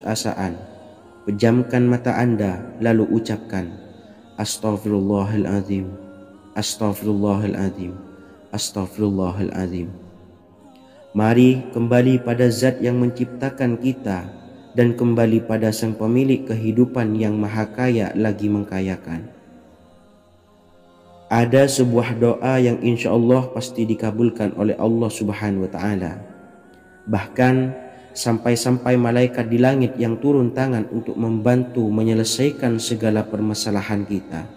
putus-asaan, pejamkan mata Anda lalu ucapkan Astaghfirullahaladzim, Astaghfirullahaladzim, Astaghfirullahaladzim. Mari kembali pada Zat yang menciptakan kita dan kembali pada Sang Pemilik kehidupan yang Maha Kaya lagi mengkayakan. Ada sebuah doa yang insya Allah pasti dikabulkan oleh Allah Subhanahu wa Ta'ala. Bahkan sampai-sampai malaikat di langit yang turun tangan untuk membantu menyelesaikan segala permasalahan kita.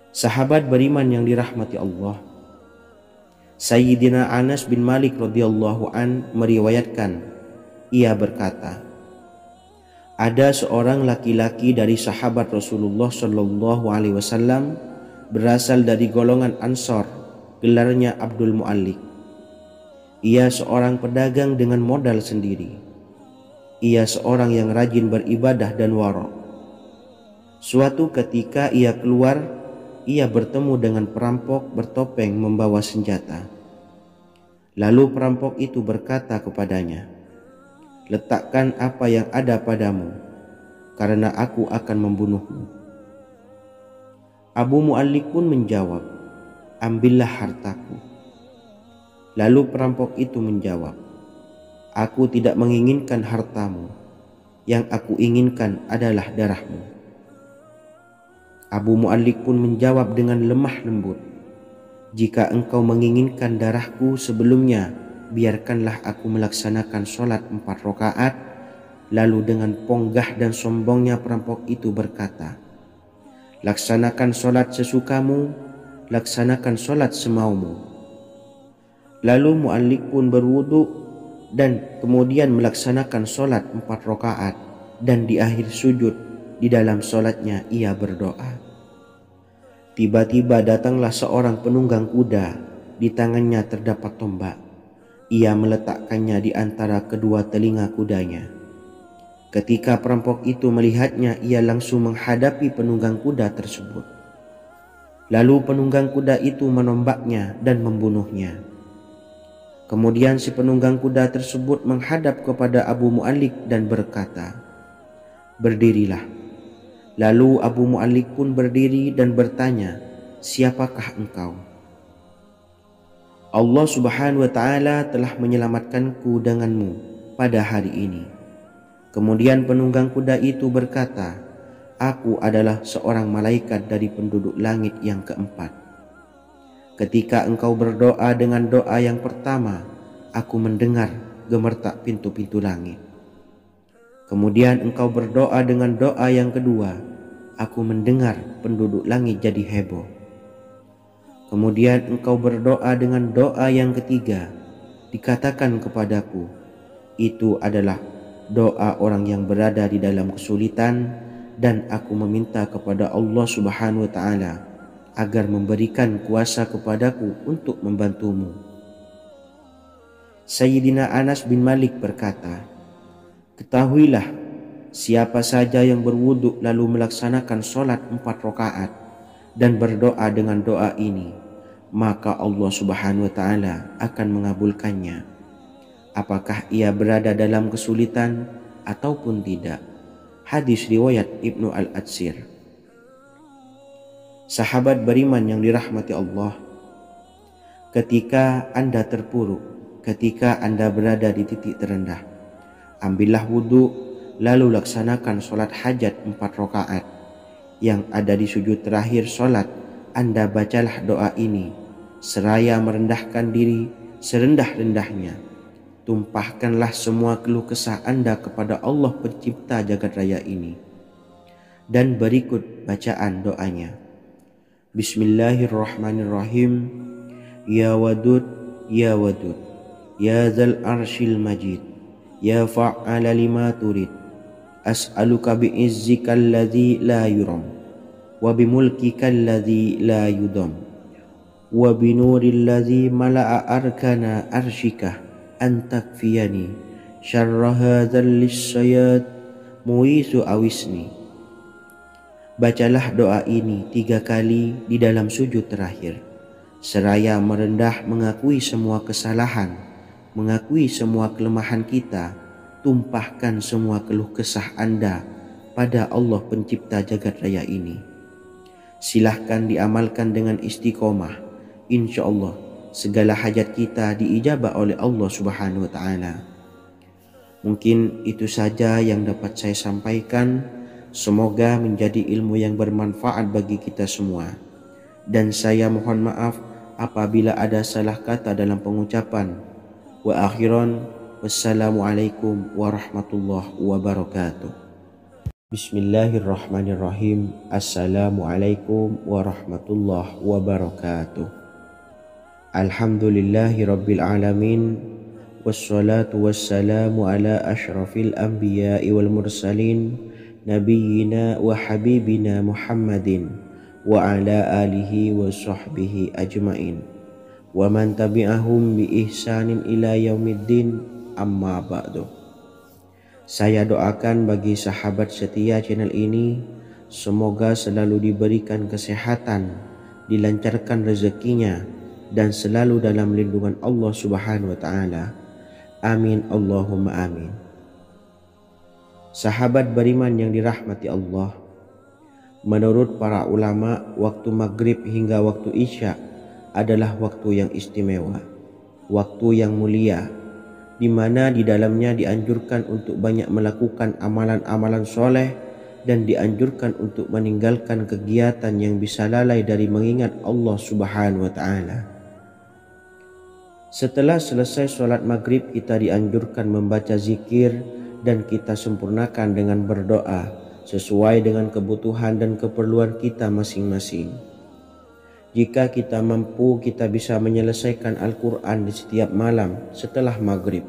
Sahabat beriman yang dirahmati Allah, Sayyidina Anas bin Malik radhiyallahu an meriwayatkan, ia berkata, ada seorang laki-laki dari sahabat Rasulullah Shallallahu Alaihi Wasallam berasal dari golongan Ansor, gelarnya Abdul Mu'allik. Ia seorang pedagang dengan modal sendiri. Ia seorang yang rajin beribadah dan wara'. Suatu ketika ia keluar, ia bertemu dengan perampok bertopeng membawa senjata. Lalu perampok itu berkata kepadanya, letakkan apa yang ada padamu, karena aku akan membunuhmu. Abu Mu'allik pun menjawab, ambillah hartaku. Lalu perampok itu menjawab, aku tidak menginginkan hartamu, yang aku inginkan adalah darahmu. Abu Mu'allik pun menjawab dengan lemah lembut, jika engkau menginginkan darahku sebelumnya, biarkanlah aku melaksanakan sholat 4 rakaat. Lalu dengan ponggah dan sombongnya perampok itu berkata, laksanakan sholat sesukamu, laksanakan sholat semaumu. Lalu Mu'allik pun berwudu dan kemudian melaksanakan sholat 4 rakaat, dan di akhir sujud di dalam sholatnya ia berdoa. Tiba-tiba datanglah seorang penunggang kuda, di tangannya terdapat tombak. Ia meletakkannya di antara kedua telinga kudanya. Ketika perampok itu melihatnya, ia langsung menghadapi penunggang kuda tersebut. Lalu penunggang kuda itu menombaknya dan membunuhnya. Kemudian si penunggang kuda tersebut menghadap kepada Abu Mu'allik dan berkata, berdirilah. Lalu Abu Mu'allik pun berdiri dan bertanya, siapakah engkau? Allah Subhanahu wa Ta'ala telah menyelamatkanku denganmu pada hari ini. Kemudian penunggang kuda itu berkata, aku adalah seorang malaikat dari penduduk langit yang keempat. Ketika engkau berdoa dengan doa yang pertama, aku mendengar gemertak pintu-pintu langit. Kemudian engkau berdoa dengan doa yang kedua, aku mendengar penduduk langit jadi heboh. Kemudian engkau berdoa dengan doa yang ketiga, dikatakan kepadaku, itu adalah doa orang yang berada di dalam kesulitan, dan aku meminta kepada Allah Subhanahu wa Ta'ala agar memberikan kuasa kepadaku untuk membantumu. Sayyidina Anas bin Malik berkata, ketahuilah, siapa saja yang berwudu lalu melaksanakan sholat 4 rakaat dan berdoa dengan doa ini, maka Allah Subhanahu wa Ta'ala akan mengabulkannya, apakah ia berada dalam kesulitan ataupun tidak. Hadis riwayat Ibnu Al-Atsir. Sahabat beriman yang dirahmati Allah, ketika Anda terpuruk, ketika Anda berada di titik terendah, ambillah wudu, lalu laksanakan sholat hajat 4 rakaat. Yang ada di sujud terakhir sholat, Anda bacalah doa ini, seraya merendahkan diri serendah-rendahnya. Tumpahkanlah semua keluh kesah Anda kepada Allah pencipta jagat raya ini. Dan berikut bacaan doanya. Bismillahirrahmanirrahim. Ya Wadud, Ya Wadud, Ya Dzal Arsyil Majid, Ya fa'ala lima turid, as'aluka bi'izzika alladhi la yuram, wa bimulkika alladhi la yudam, wa binuril ladzi mala'a arkana arsyika an takfiyani syarra hadzal lisyayat muisu awisni. Bacalah doa ini 3 kali di dalam sujud terakhir, seraya merendah mengakui semua kesalahan, mengakui semua kelemahan kita, tumpahkan semua keluh kesah Anda pada Allah pencipta jagat raya ini. Silahkan diamalkan dengan istiqomah. Insya Allah segala hajat kita diijabah oleh Allah Subhanahu wa Ta'ala. Mungkin itu saja yang dapat saya sampaikan. Semoga menjadi ilmu yang bermanfaat bagi kita semua. Dan saya mohon maaf apabila ada salah kata dalam pengucapan. Wa akhiran, wassalamualaikum warahmatullahi wabarakatuh. Bismillahirrahmanirrahim. Assalamualaikum warahmatullahi wabarakatuh. Alhamdulillahi rabbil alamin. Wassalatu wassalamu ala ashrafil anbiya'i wal mursalin, nabiyyina wa habibina Muhammadin wa ala alihi wa sahbihi ajmain wa man tabi'ahum bi ihsanin ila yaumiddin, amma ba'du. Saya doakan bagi sahabat setia channel ini, semoga selalu diberikan kesehatan, dilancarkan rezekinya, dan selalu dalam lindungan Allah Subhanahu wa Ta'ala. Amin Allahumma amin. Sahabat beriman yang dirahmati Allah, menurut para ulama, waktu maghrib hingga waktu isya adalah waktu yang istimewa, waktu yang mulia, di mana di dalamnya dianjurkan untuk banyak melakukan amalan-amalan soleh dan dianjurkan untuk meninggalkan kegiatan yang bisa lalai dari mengingat Allah Subhanahu wa Ta'ala. Setelah selesai sholat maghrib, kita dianjurkan membaca zikir dan kita sempurnakan dengan berdoa sesuai dengan kebutuhan dan keperluan kita masing-masing. Jika kita mampu, kita bisa menyelesaikan Al-Quran di setiap malam setelah maghrib.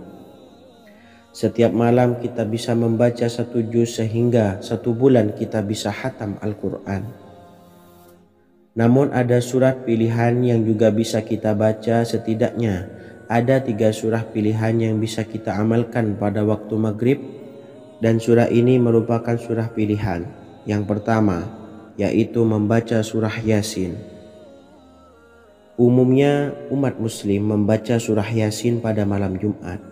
Setiap malam kita bisa membaca 1 juz sehingga 1 bulan kita bisa khatam Al-Quran. Namun ada surat pilihan yang juga bisa kita baca. Setidaknya ada 3 surah pilihan yang bisa kita amalkan pada waktu maghrib, dan surah ini merupakan surah pilihan. Yang pertama yaitu membaca surah Yasin. Umumnya umat muslim membaca surah Yasin pada malam Jumat.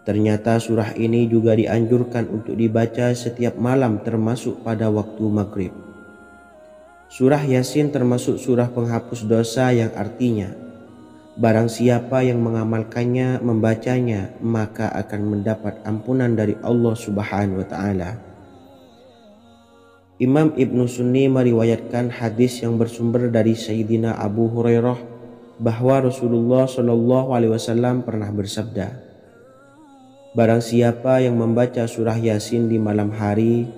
Ternyata surah ini juga dianjurkan untuk dibaca setiap malam termasuk pada waktu maghrib. Surah Yasin termasuk surah penghapus dosa yang artinya barang siapa yang mengamalkannya, membacanya, maka akan mendapat ampunan dari Allah Subhanahu wa Ta'ala. Imam Ibnu Sunni meriwayatkan hadis yang bersumber dari Sayyidina Abu Hurairah bahwa Rasulullah SAW pernah bersabda, barang siapa yang membaca surah Yasin di malam hari,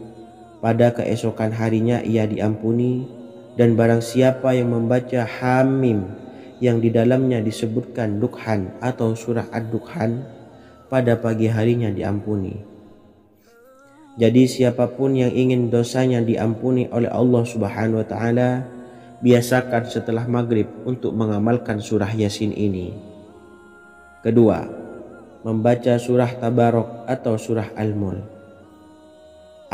pada keesokan harinya ia diampuni. Dan barang siapa yang membaca Hamim yang di dalamnya disebutkan Dukhan atau surah Ad-Dukhan, pada pagi harinya diampuni. Jadi siapapun yang ingin dosanya diampuni oleh Allah Subhanahu wa Ta'ala, biasakan setelah maghrib untuk mengamalkan surah Yasin ini. Kedua, membaca surah Tabarok atau surah Al-Mulk.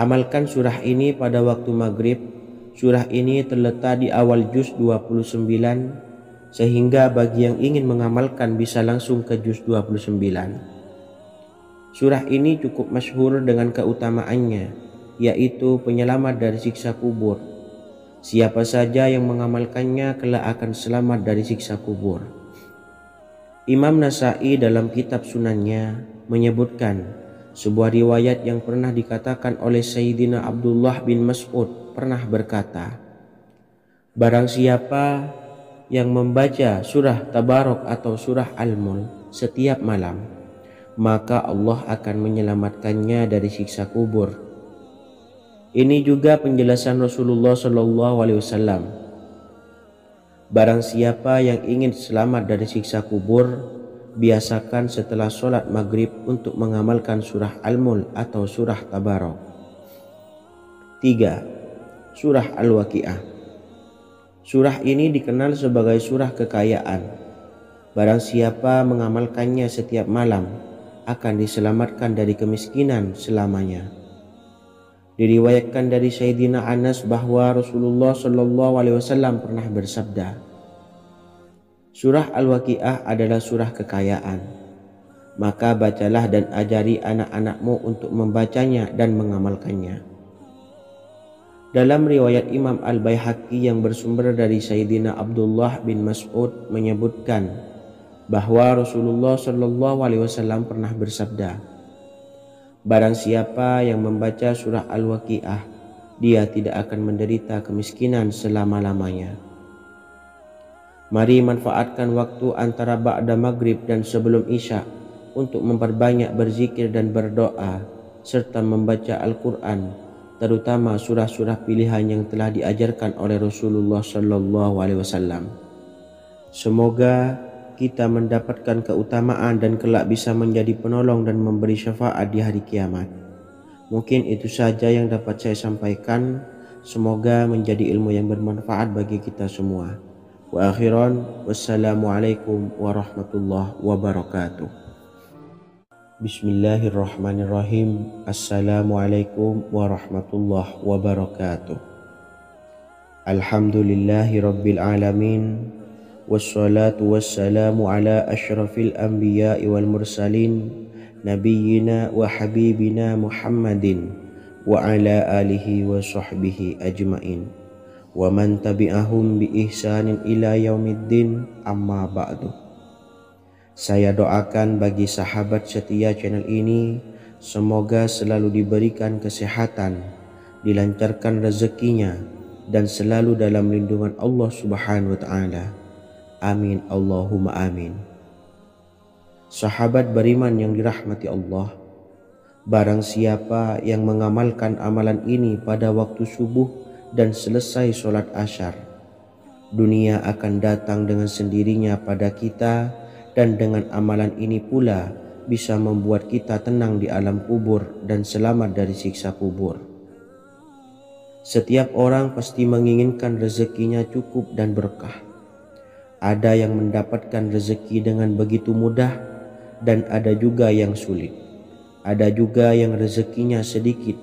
Amalkan surah ini pada waktu maghrib. Surah ini terletak di awal juz 29, sehingga bagi yang ingin mengamalkan bisa langsung ke juz 29. Surah ini cukup masyhur dengan keutamaannya, yaitu penyelamat dari siksa kubur. Siapa saja yang mengamalkannya kelak akan selamat dari siksa kubur. Imam Nasa'i dalam kitab Sunannya menyebutkan sebuah riwayat yang pernah dikatakan oleh Sayyidina Abdullah bin Mas'ud pernah berkata, barang siapa yang membaca surah Tabarok atau surah Al-Mulk setiap malam, maka Allah akan menyelamatkannya dari siksa kubur. Ini juga penjelasan Rasulullah SAW. Barang siapa yang ingin selamat dari siksa kubur, biasakan setelah sholat maghrib untuk mengamalkan surah Al-Mulk atau surah Tabarok. 3. Surah Al-Waqiah. Surah ini dikenal sebagai surah kekayaan. Barang siapa mengamalkannya setiap malam akan diselamatkan dari kemiskinan selamanya. Diriwayatkan dari Sayyidina Anas bahwa Rasulullah SAW pernah bersabda, surah Al-Waqiah adalah surah kekayaan. maka bacalah dan ajari anak-anakmu untuk membacanya dan mengamalkannya. Dalam riwayat Imam Al-Baihaqi yang bersumber dari Sayyidina Abdullah bin Mas'ud menyebutkan bahwa Rasulullah Shallallahu Alaihi Wasallam pernah bersabda, "Barang siapa yang membaca surah Al-Waqiah, dia tidak akan menderita kemiskinan selama-lamanya." Mari manfaatkan waktu antara ba'da maghrib dan sebelum isya untuk memperbanyak berzikir dan berdoa serta membaca Al-Quran, terutama surah-surah pilihan yang telah diajarkan oleh Rasulullah Shallallahu Alaihi Wasallam. Semoga kita mendapatkan keutamaan dan kelak bisa menjadi penolong dan memberi syafaat di hari kiamat. Mungkin itu saja yang dapat saya sampaikan. Semoga menjadi ilmu yang bermanfaat bagi kita semua. Wa akhiran, wassalamualaikum warahmatullahi wabarakatuh. Bismillahirrahmanirrahim. Assalamualaikum warahmatullahi wabarakatuh. Alhamdulillahi rabbil alamin. Wassalatu wassalamu ala ashrafil anbiya'i wal mursalin, nabiyyina wa habibina Muhammadin wa ala alihi wa sahbihi ajmain wa man tabi'ahum bi ihsanin ila yaumiddin, amma ba'du. Saya doakan bagi sahabat setia channel ini, semoga selalu diberikan kesehatan, dilancarkan rezekinya, dan selalu dalam lindungan Allah Subhanahu wa Ta'ala. Amin Allahumma amin. Sahabat beriman yang dirahmati Allah, barang siapa yang mengamalkan amalan ini pada waktu subuh dan selesai sholat asyar, dunia akan datang dengan sendirinya pada kita, dan dengan amalan ini pula bisa membuat kita tenang di alam kubur dan selamat dari siksa kubur. Setiap orang pasti menginginkan rezekinya cukup dan berkah. Ada yang mendapatkan rezeki dengan begitu mudah dan ada juga yang sulit. Ada juga yang rezekinya sedikit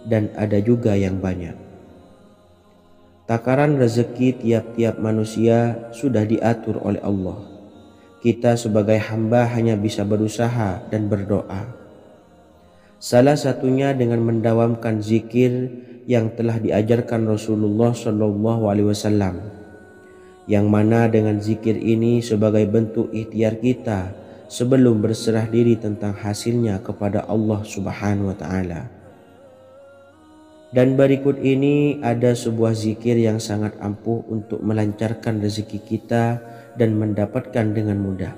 dan ada juga yang banyak. Takaran rezeki tiap-tiap manusia sudah diatur oleh Allah. Kita sebagai hamba hanya bisa berusaha dan berdoa. Salah satunya dengan mendawamkan zikir yang telah diajarkan Rasulullah Shallallahu Alaihi Wasallam, yang mana dengan zikir ini sebagai bentuk ikhtiar kita sebelum berserah diri tentang hasilnya kepada Allah Subhanahu wa Ta'ala. Dan berikut ini ada sebuah zikir yang sangat ampuh untuk melancarkan rezeki kita dan mendapatkan dengan mudah.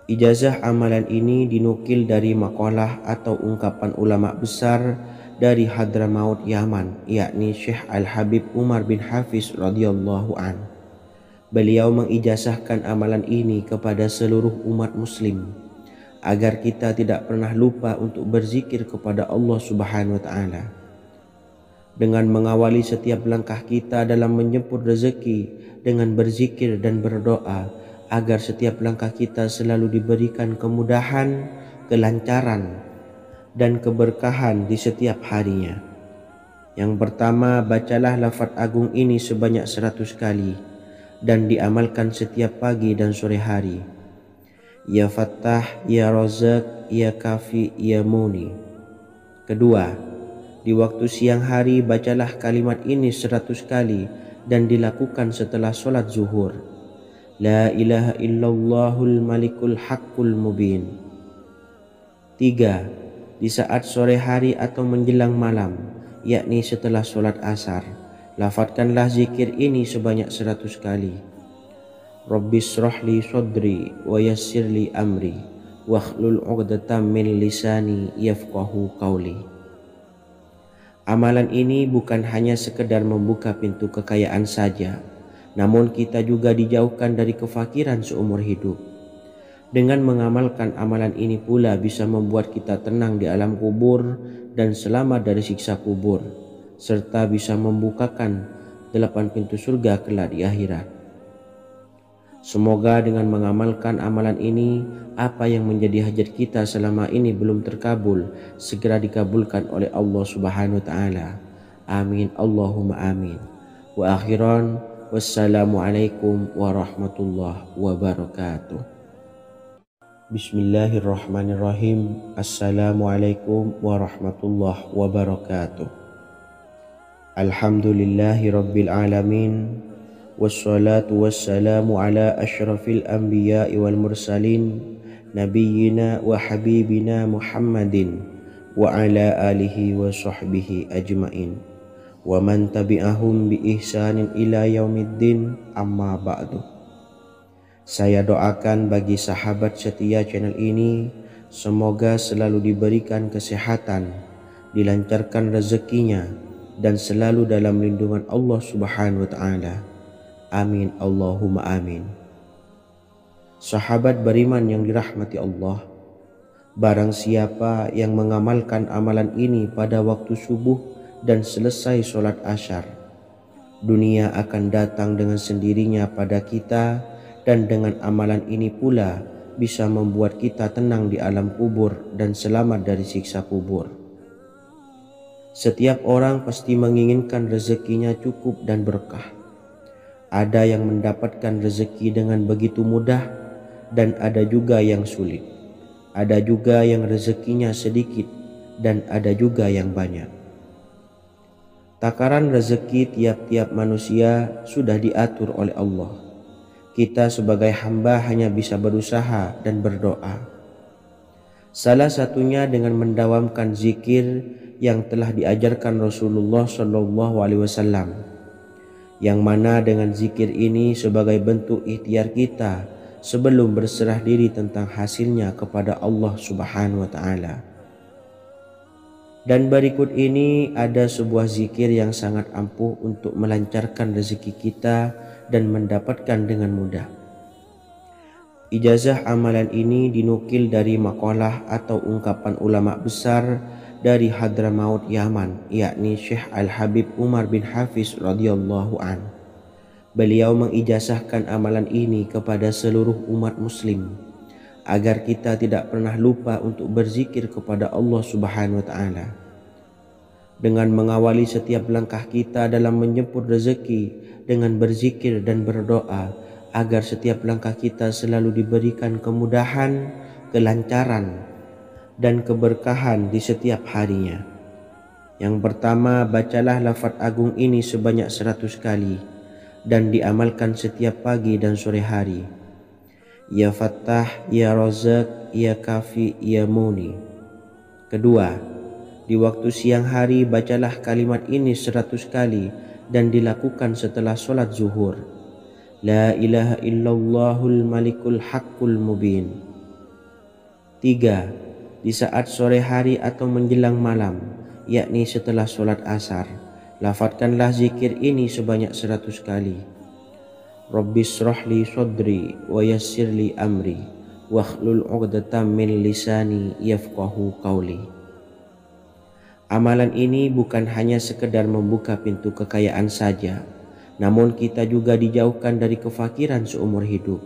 Ijazah amalan ini dinukil dari makalah atau ungkapan ulama besar dari Hadramaut Yaman, yakni Syekh Al-Habib Umar bin Hafiz radhiyallahu an. Beliau mengijazahkan amalan ini kepada seluruh umat muslim agar kita tidak pernah lupa untuk berzikir kepada Allah Subhanahu wa Ta'ala. Dengan mengawali setiap langkah kita dalam menjemput rezeki dengan berzikir dan berdoa agar setiap langkah kita selalu diberikan kemudahan, kelancaran, dan keberkahan di setiap harinya. Yang pertama, bacalah lafaz agung ini sebanyak 100 kali dan diamalkan setiap pagi dan sore hari. Ya Fattah, Ya Razak, Ya Kafi, Ya Muni. Kedua, di waktu siang hari bacalah kalimat ini 100 kali dan dilakukan setelah sholat zuhur. La ilaha illallahul malikul haqqul mubin. Tiga, di saat sore hari atau menjelang malam, yakni setelah sholat asar, lafadzkanlah zikir ini sebanyak 100 kali. Rabbis shrahli sodri wa yassirli amri wakhlul 'uqdatam min lisani yafqahu qawli. Amalan ini bukan hanya sekedar membuka pintu kekayaan saja, namun kita juga dijauhkan dari kefakiran seumur hidup. Dengan mengamalkan amalan ini pula bisa membuat kita tenang di alam kubur dan selamat dari siksa kubur, serta bisa membukakan 8 pintu surga kelak di akhirat. Semoga dengan mengamalkan amalan ini, apa yang menjadi hajat kita selama ini belum terkabul, segera dikabulkan oleh Allah Subhanahu wa Ta'ala. Amin Allahumma amin. Wa akhiran, wassalamualaikum warahmatullahi wabarakatuh. Bismillahirrahmanirrahim. Assalamualaikum warahmatullahi wabarakatuh. Alhamdulillahi rabbil alamin. Wassalatu wassalamu ala asyrafil anbiya'i wal mursalin, nabiyyina wa habibina Muhammadin wa ala alihi wa sahbihi ajmain, wa man tabi'ahum bi ihsanin ila yaumiddin, amma ba'du. Saya doakan bagi sahabat setia channel ini, semoga selalu diberikan kesehatan, dilancarkan rezekinya, dan selalu dalam lindungan Allah Subhanahu wa Ta'ala. Amin Allahumma amin. Sahabat beriman yang dirahmati Allah, barang siapa yang mengamalkan amalan ini pada waktu subuh dan selesai sholat asyar, dunia akan datang dengan sendirinya pada kita, dan dengan amalan ini pula bisa membuat kita tenang di alam kubur dan selamat dari siksa kubur. Setiap orang pasti menginginkan rezekinya cukup dan berkah. Ada yang mendapatkan rezeki dengan begitu mudah, dan ada juga yang sulit. Ada juga yang rezekinya sedikit, dan ada juga yang banyak. Takaran rezeki tiap-tiap manusia sudah diatur oleh Allah. Kita sebagai hamba hanya bisa berusaha dan berdoa. Salah satunya dengan mendawamkan zikir yang telah diajarkan Rasulullah SAW, yang mana dengan zikir ini sebagai bentuk ikhtiar kita sebelum berserah diri tentang hasilnya kepada Allah Subhanahu wa Ta'ala. Dan berikut ini ada sebuah zikir yang sangat ampuh untuk melancarkan rezeki kita dan mendapatkan dengan mudah. Ijazah amalan ini dinukil dari makalah atau ungkapan ulama besar dari Hadramaut Yaman, yakni Syekh Al-Habib Umar bin Hafiz radhiyallahu an. Beliau mengijazahkan amalan ini kepada seluruh umat muslim agar kita tidak pernah lupa untuk berzikir kepada Allah Subhanahu wa Ta'ala. Dengan mengawali setiap langkah kita dalam menjemput rezeki dengan berzikir dan berdoa agar setiap langkah kita selalu diberikan kemudahan, kelancaran, dan keberkahan di setiap harinya. Yang pertama, bacalah lafaz agung ini sebanyak 100 kali dan diamalkan setiap pagi dan sore hari. Ya Fattah, Ya Razak, Ya Kafi, Ya Muni. Kedua, di waktu siang hari bacalah kalimat ini 100 kali dan dilakukan setelah sholat zuhur. La ilaha illallahul malikul haqqul mubin. 3. Di saat sore hari atau menjelang malam, yakni setelah sholat asar, lafadzkanlah zikir ini sebanyak 100 kali. Rabbis shrahli sodri wa yassirli amri wakhlul 'uqdatam min lisani yafqahu qawli. Amalan ini bukan hanya sekedar membuka pintu kekayaan saja, namun kita juga dijauhkan dari kefakiran seumur hidup.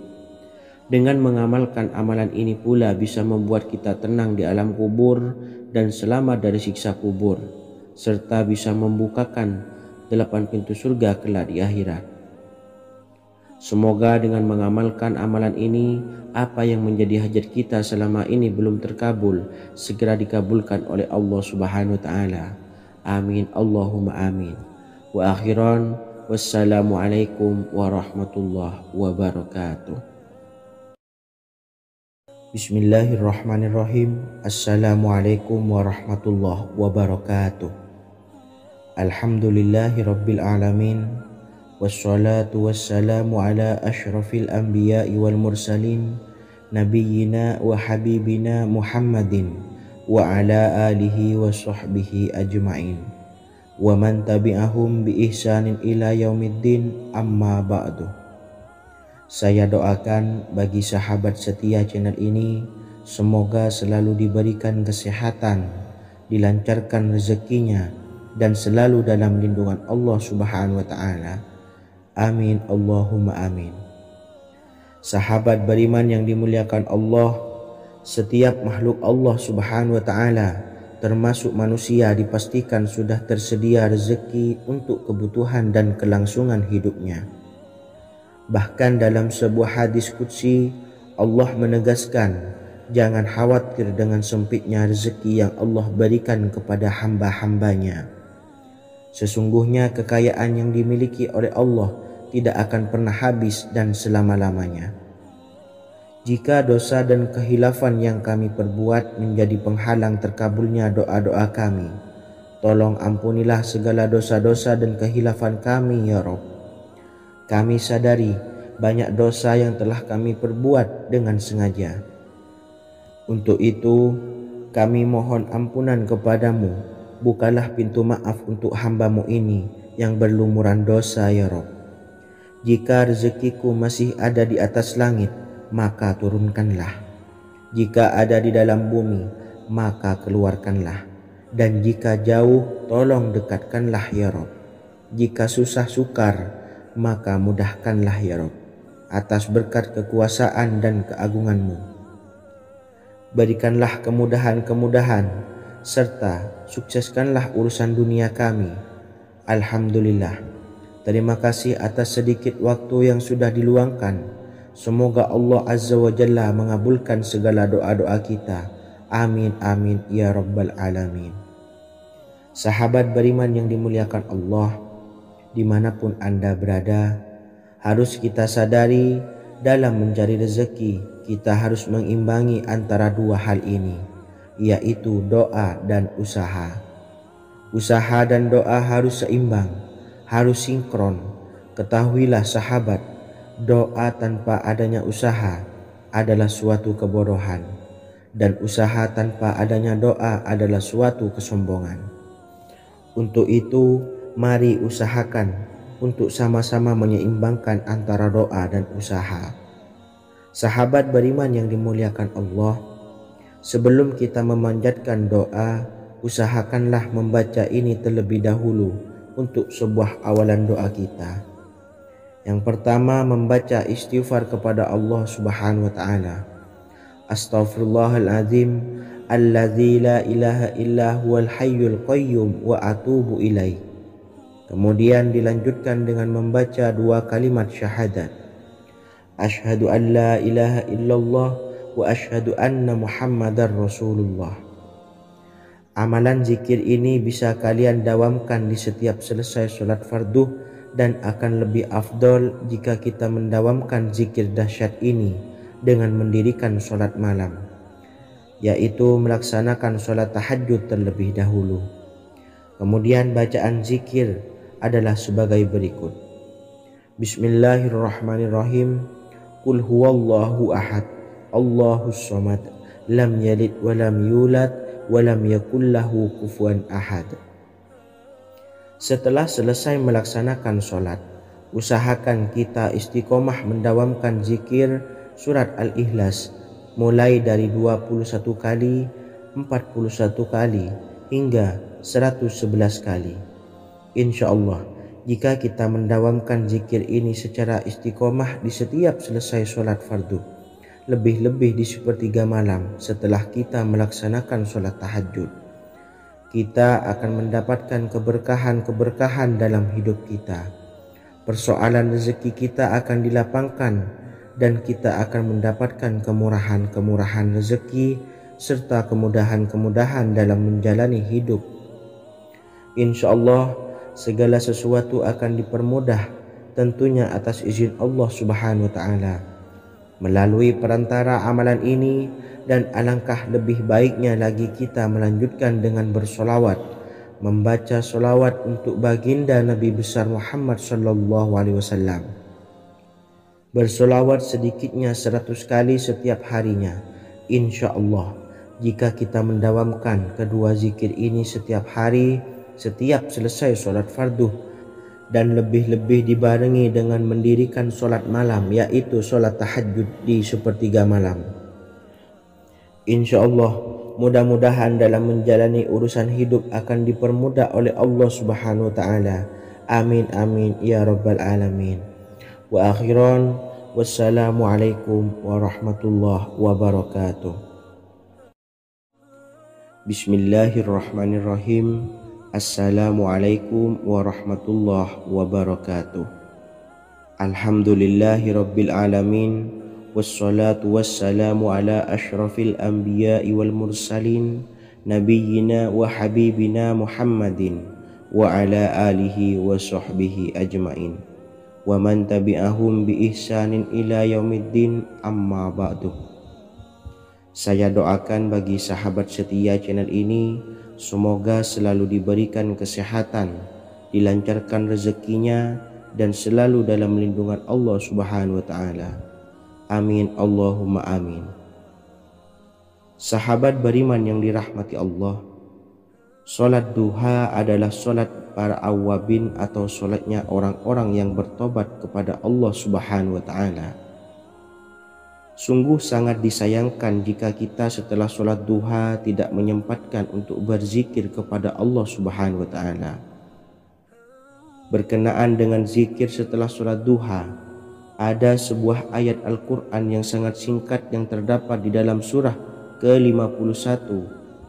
Dengan mengamalkan amalan ini pula bisa membuat kita tenang di alam kubur dan selamat dari siksa kubur, serta bisa membukakan 8 pintu surga kelak di akhirat. Semoga dengan mengamalkan amalan ini, apa yang menjadi hajat kita selama ini belum terkabul, segera dikabulkan oleh Allah Subhanahu wa Ta'ala. Amin Allahumma amin. Wa akhiran, wassalamualaikum warahmatullahi wabarakatuh. Bismillahirrahmanirrahim. Assalamualaikum warahmatullahi wabarakatuh. Alhamdulillahi rabbil alamin. Wassalatu wassalamu ala asyrafil anbiya'i wal mursalin, nabiyyina wa habibina Muhammadin wa ala alihi wa sahbihi ajmain, wa man tabi'ahum bi ihsanin ila yaumiddin, amma ba'du. Saya doakan bagi sahabat setia channel ini, semoga selalu diberikan kesehatan, dilancarkan rezekinya, dan selalu dalam lindungan Allah Subhanahu wa Ta'ala. Amin Allahumma amin. Sahabat beriman yang dimuliakan Allah, setiap makhluk Allah Subhanahu wa Ta'ala termasuk manusia dipastikan sudah tersedia rezeki untuk kebutuhan dan kelangsungan hidupnya. Bahkan dalam sebuah hadis qudsi Allah menegaskan, jangan khawatir dengan sempitnya rezeki yang Allah berikan kepada hamba-hambanya. Sesungguhnya kekayaan yang dimiliki oleh Allah tidak akan pernah habis dan selama-lamanya. Jika dosa dan kehilafan yang kami perbuat menjadi penghalang terkabulnya doa-doa kami, tolong ampunilah segala dosa-dosa dan kehilafan kami ya Rabb. Kami sadari banyak dosa yang telah kami perbuat dengan sengaja. Untuk itu kami mohon ampunan kepadamu. Bukalah pintu maaf untuk hamba-Mu ini yang berlumuran dosa ya Rabb. Jika rezekiku masih ada di atas langit, maka turunkanlah. Jika ada di dalam bumi, maka keluarkanlah. Dan jika jauh, tolong dekatkanlah ya Rabb. Jika susah sukar, maka mudahkanlah ya Rabb, atas berkat kekuasaan dan keagungan-Mu. Berikanlah kemudahan-kemudahan, serta sukseskanlah urusan dunia kami. Alhamdulillah. Terima kasih atas sedikit waktu yang sudah diluangkan. Semoga Allah Azza wa Jalla mengabulkan segala doa-doa kita. Amin amin ya rabbal alamin. Sahabat beriman yang dimuliakan Allah, dimanapun Anda berada, harus kita sadari dalam mencari rezeki kita harus mengimbangi antara dua hal ini, yaitu doa dan usaha. Usaha dan doa harus seimbang, harus sinkron. Ketahuilah sahabat, doa tanpa adanya usaha adalah suatu kebodohan, dan usaha tanpa adanya doa adalah suatu kesombongan. Untuk itu, mari usahakan untuk sama-sama menyeimbangkan antara doa dan usaha. Sahabat beriman yang dimuliakan Allah, sebelum kita memanjatkan doa, usahakanlah membaca ini terlebih dahulu untuk sebuah awalan doa kita. Yang pertama, membaca istighfar kepada Allah Subhanahu wa taala. Astaghfirullahalazim alladzi la ilaha illa huwal hayyul qayyum wa atubu ilaih. Kemudian dilanjutkan dengan membaca dua kalimat syahadat. Asyhadu an la ilaha illallah wa asyhadu anna Muhammadar Rasulullah. Amalan zikir ini bisa kalian dawamkan di setiap selesai sholat fardu, dan akan lebih afdol jika kita mendawamkan zikir dahsyat ini dengan mendirikan sholat malam, yaitu melaksanakan sholat tahajud terlebih dahulu. Kemudian bacaan zikir adalah sebagai berikut. Bismillahirrahmanirrahim. Qul huwallahu ahad, Allahus samad, lam yalid wa lam yulad wa lam yakul lahu kufuwan ahad. Setelah selesai melaksanakan sholat, usahakan kita istiqomah mendawamkan zikir surat Al-Ikhlas mulai dari 21 kali, 41 kali, hingga 111 kali. Insya Allah, jika kita mendawamkan zikir ini secara istiqomah di setiap selesai sholat fardu, lebih-lebih di sepertiga malam setelah kita melaksanakan sholat tahajud, kita akan mendapatkan keberkahan-keberkahan dalam hidup kita. Persoalan rezeki kita akan dilapangkan, dan kita akan mendapatkan kemurahan-kemurahan rezeki serta kemudahan-kemudahan dalam menjalani hidup. Insya Allah segala sesuatu akan dipermudah, tentunya atas izin Allah Subhanahu wa taala. Melalui perantara amalan ini, dan alangkah lebih baiknya lagi kita melanjutkan dengan bersolawat, membaca solawat untuk baginda Nabi besar Muhammad sallallahu alaihi wasallam. Bersolawat sedikitnya 100 kali setiap harinya. Insya Allah, jika kita mendawamkan kedua zikir ini setiap hari, setiap selesai sholat fardu, dan lebih-lebih dibarengi dengan mendirikan sholat malam, yaitu sholat tahajud di sepertiga malam, insya Allah mudah-mudahan dalam menjalani urusan hidup akan dipermudah oleh Allah Subhanahu wa taala. Amin amin ya rabbal alamin. Wa akhiran, wassalamualaikum warahmatullahi wabarakatuh. Bismillahirrahmanirrahim. Assalamualaikum warahmatullahi wabarakatuh. Alhamdulillahi rabbil alamin, wassalatu wassalamu ala ashrafil anbiya'i wal mursalin nabiyyina wa habibina Muhammadin wa ala alihi wa sahbihi ajmain wa man tabi'ahum bi ihsanin ila yaumiddin, amma ba'du. Saya doakan bagi sahabat setia channel ini, semoga selalu diberikan kesehatan, dilancarkan rezekinya, dan selalu dalam lindungan Allah Subhanahu wa Ta'ala. Amin Allahumma amin. Sahabat beriman yang dirahmati Allah, solat duha adalah solat para awabin atau solatnya orang-orang yang bertobat kepada Allah Subhanahu wa Ta'ala. Sungguh sangat disayangkan jika kita setelah solat duha tidak menyempatkan untuk berzikir kepada Allah Subhanahu wa Ta'ala. Berkenaan dengan zikir setelah solat duha, ada sebuah ayat Al-Quran yang sangat singkat yang terdapat di dalam surah ke-51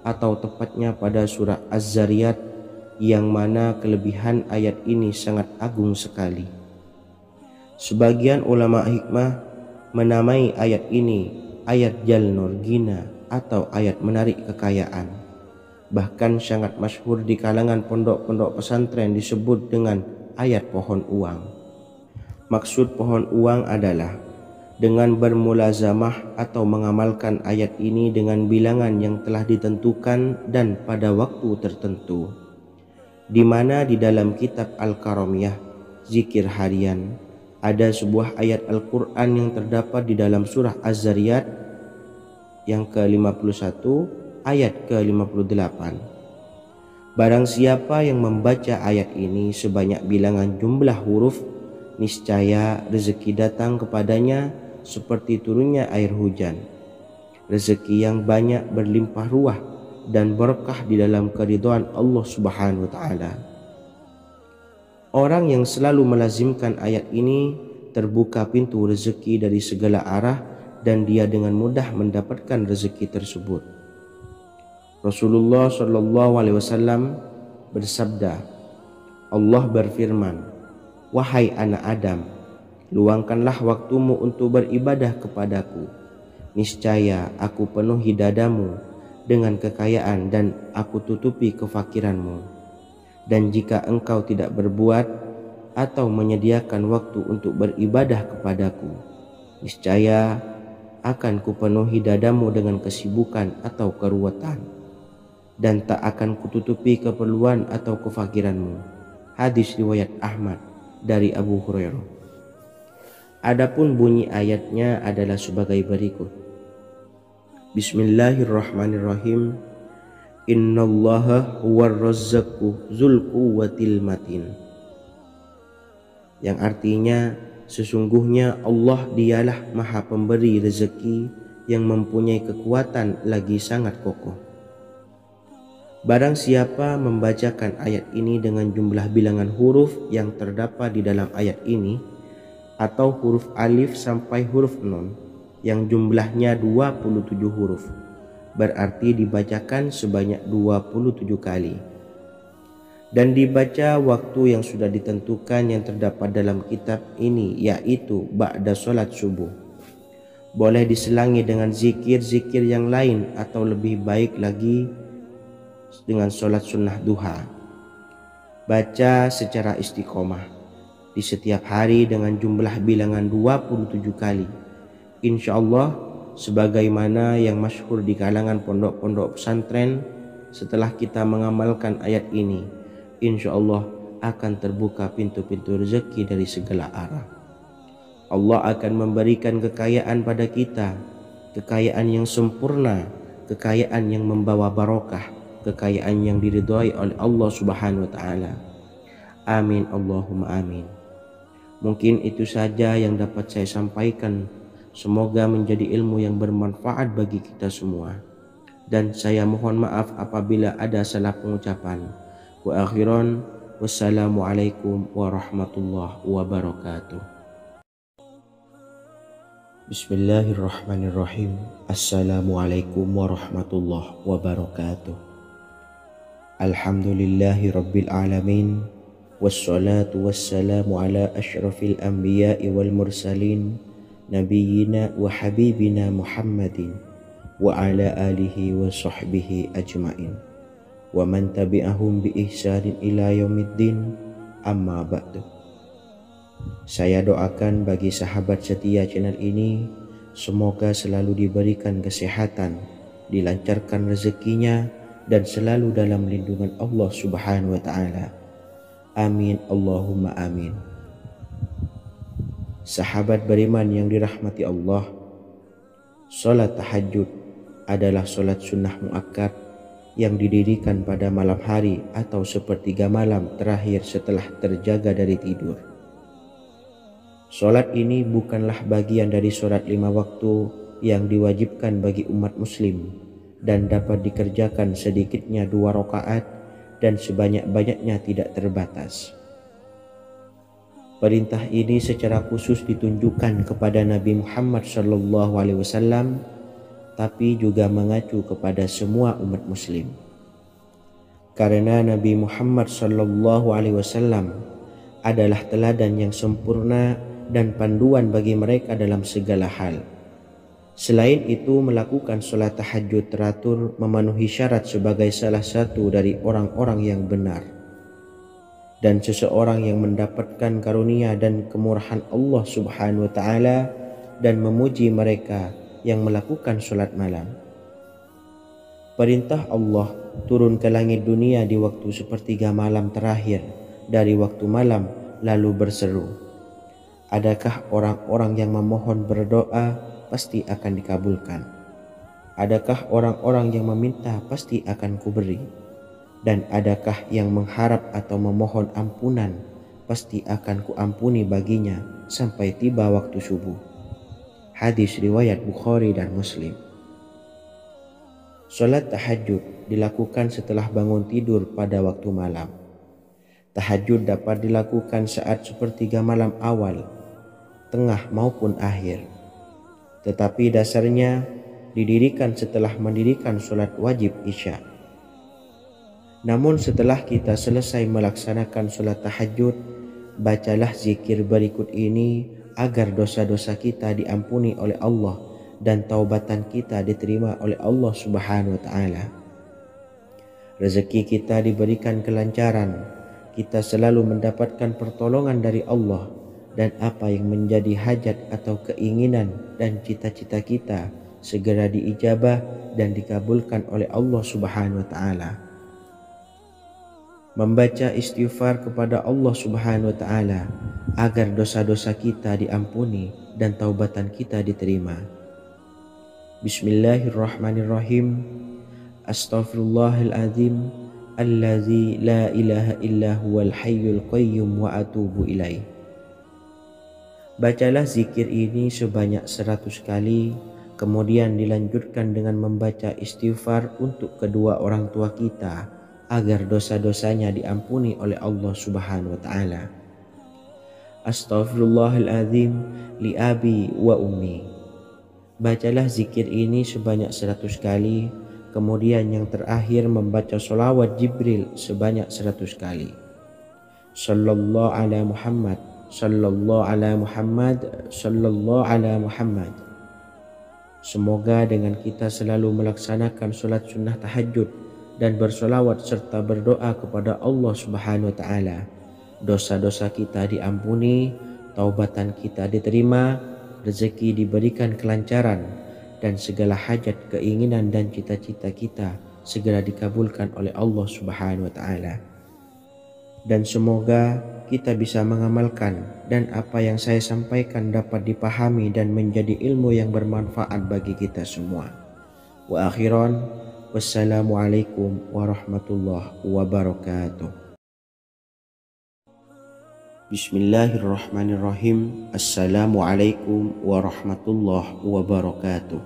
atau tepatnya pada surah Az-Zariyat, yang mana kelebihan ayat ini sangat agung sekali. Sebagian ulama hikmah menamai ayat ini ayat Jalnur Gina atau ayat menarik kekayaan. Bahkan sangat masyhur di kalangan pondok-pondok pesantren disebut dengan ayat pohon uang. Maksud pohon uang adalah dengan bermulazamah atau mengamalkan ayat ini dengan bilangan yang telah ditentukan dan pada waktu tertentu, di mana di dalam kitab Al-Karamiyah zikir harian ada sebuah ayat Al-Quran yang terdapat di dalam surah Az-Zariyat yang ke-51 ayat ke-58. Barang siapa yang membaca ayat ini sebanyak bilangan jumlah huruf, niscaya rezeki datang kepadanya seperti turunnya air hujan. Rezeki yang banyak berlimpah ruah dan berkah di dalam keridhaan Allah Subhanahu wa Ta'ala. Orang yang selalu melazimkan ayat ini terbuka pintu rezeki dari segala arah dan dia dengan mudah mendapatkan rezeki tersebut. Rasulullah SAW bersabda, Allah berfirman, "Wahai anak Adam, luangkanlah waktumu untuk beribadah kepadaku. Niscaya aku penuhi dadamu dengan kekayaan dan aku tutupi kefakiranmu. Dan jika engkau tidak berbuat atau menyediakan waktu untuk beribadah kepadaku, niscaya akan kupenuhi dadamu dengan kesibukan atau keruwetan, dan tak akan kututupi keperluan atau kefakiranmu." Hadis riwayat Ahmad dari Abu Hurairah. Adapun bunyi ayatnya adalah sebagai berikut. Bismillahirrahmanirrahim. Innallaha huwar razzaqu dzul quwwatil matin. Yang artinya, sesungguhnya Allah dialah maha pemberi rezeki yang mempunyai kekuatan lagi sangat kokoh. Barang siapa membacakan ayat ini dengan jumlah bilangan huruf yang terdapat di dalam ayat ini, atau huruf alif sampai huruf nun yang jumlahnya 27 huruf, berarti dibacakan sebanyak 27 kali, dan dibaca waktu yang sudah ditentukan yang terdapat dalam kitab ini, yaitu ba'da solat subuh. Boleh diselangi dengan zikir-zikir yang lain atau lebih baik lagi dengan solat sunnah duha. Baca secara istiqomah di setiap hari dengan jumlah bilangan 27 kali. Insya Allah, sebagaimana yang masyhur di kalangan pondok-pondok pesantren, setelah kita mengamalkan ayat ini, insya Allah akan terbuka pintu-pintu rezeki dari segala arah. Allah akan memberikan kekayaan pada kita, kekayaan yang sempurna, kekayaan yang membawa barokah, kekayaan yang diridhai oleh Allah Subhanahu wa Ta'ala. Amin Allahumma amin. Mungkin itu saja yang dapat saya sampaikan. Semoga menjadi ilmu yang bermanfaat bagi kita semua. Dan saya mohon maaf apabila ada salah pengucapan. Wa akhiran, wassalamualaikum warahmatullahi wabarakatuh. Bismillahirrahmanirrahim. Assalamualaikum warahmatullahi wabarakatuh. Alhamdulillahi rabbil alamin. Wassalatu wassalamu ala asyrafil anbiya'i wal mursalin nabiyyina wa habibina Muhammadin wa ala alihi wa sahbihi ajma'in wa man tabi'ahum bi ihsanin ila yaumiddin, amma ba'du. Saya doakan bagi sahabat setia channel ini, semoga selalu diberikan kesehatan, dilancarkan rezekinya, dan selalu dalam lindungan Allah Subhanahu wa Ta'ala. Amin Allahumma amin. Sahabat beriman yang dirahmati Allah, sholat tahajud adalah sholat sunnah muakkad yang didirikan pada malam hari atau sepertiga malam terakhir setelah terjaga dari tidur. Sholat ini bukanlah bagian dari sholat 5 waktu yang diwajibkan bagi umat muslim dan dapat dikerjakan sedikitnya 2 rakaat dan sebanyak-banyaknya tidak terbatas. Perintah ini secara khusus ditunjukkan kepada Nabi Muhammad SAW, tapi juga mengacu kepada semua umat muslim. Karena Nabi Muhammad SAW adalah teladan yang sempurna dan panduan bagi mereka dalam segala hal. Selain itu, melakukan sholat tahajud teratur memenuhi syarat sebagai salah satu dari orang-orang yang benar. Dan seseorang yang mendapatkan karunia dan kemurahan Allah Subhanahu wa Ta'ala dan memuji mereka yang melakukan sholat malam. Perintah Allah turun ke langit dunia di waktu sepertiga malam terakhir dari waktu malam, lalu berseru, adakah orang-orang yang memohon berdoa pasti akan dikabulkan? Adakah orang-orang yang meminta pasti akan kuberi? Dan adakah yang mengharap atau memohon ampunan pasti akan kuampuni baginya sampai tiba waktu subuh. Hadis riwayat Bukhari dan Muslim. Salat tahajud dilakukan setelah bangun tidur pada waktu malam. Tahajud dapat dilakukan saat sepertiga malam awal, tengah maupun akhir. Tetapi dasarnya didirikan setelah mendirikan salat wajib Isya. Namun setelah kita selesai melaksanakan sholat tahajud, bacalah zikir berikut ini agar dosa-dosa kita diampuni oleh Allah dan taubatan kita diterima oleh Allah Subhanahu wa Ta'ala. Rezeki kita diberikan kelancaran, kita selalu mendapatkan pertolongan dari Allah, dan apa yang menjadi hajat atau keinginan dan cita-cita kita segera diijabah dan dikabulkan oleh Allah Subhanahu wa Ta'ala. Membaca istighfar kepada Allah Subhanahu wa Ta'ala agar dosa-dosa kita diampuni dan taubatan kita diterima. Bismillahirrahmanirrahim. Astaghfirullahaladzim allazi la ilaha illa huwal hayyul qayyum wa atubu ilaih. Bacalah zikir ini sebanyak 100 kali, kemudian dilanjutkan dengan membaca istighfar untuk kedua orang tua kita agar dosa-dosanya diampuni oleh Allah Subhanahu wa Ta'ala. Astaghfirullahaladzim li abi wa ummi. Bacalah zikir ini sebanyak 100 kali, kemudian yang terakhir membaca sholawat Jibril sebanyak 100 kali. Sallallahu ala Muhammad, sallallahu ala Muhammad, sallallahu ala Muhammad. Semoga dengan kita selalu melaksanakan sholat sunnah tahajud dan bersolawat serta berdoa kepada Allah Subhanahu wa Ta'ala, dosa-dosa kita diampuni, taubatan kita diterima, rezeki diberikan kelancaran, dan segala hajat, keinginan dan cita-cita kita segera dikabulkan oleh Allah Subhanahu wa Ta'ala. Dan semoga kita bisa mengamalkan dan apa yang saya sampaikan dapat dipahami dan menjadi ilmu yang bermanfaat bagi kita semua. Wa akhiran, wassalamualaikum warahmatullahi wabarakatuh. Bismillahirrahmanirrahim. Assalamualaikum warahmatullahi wabarakatuh.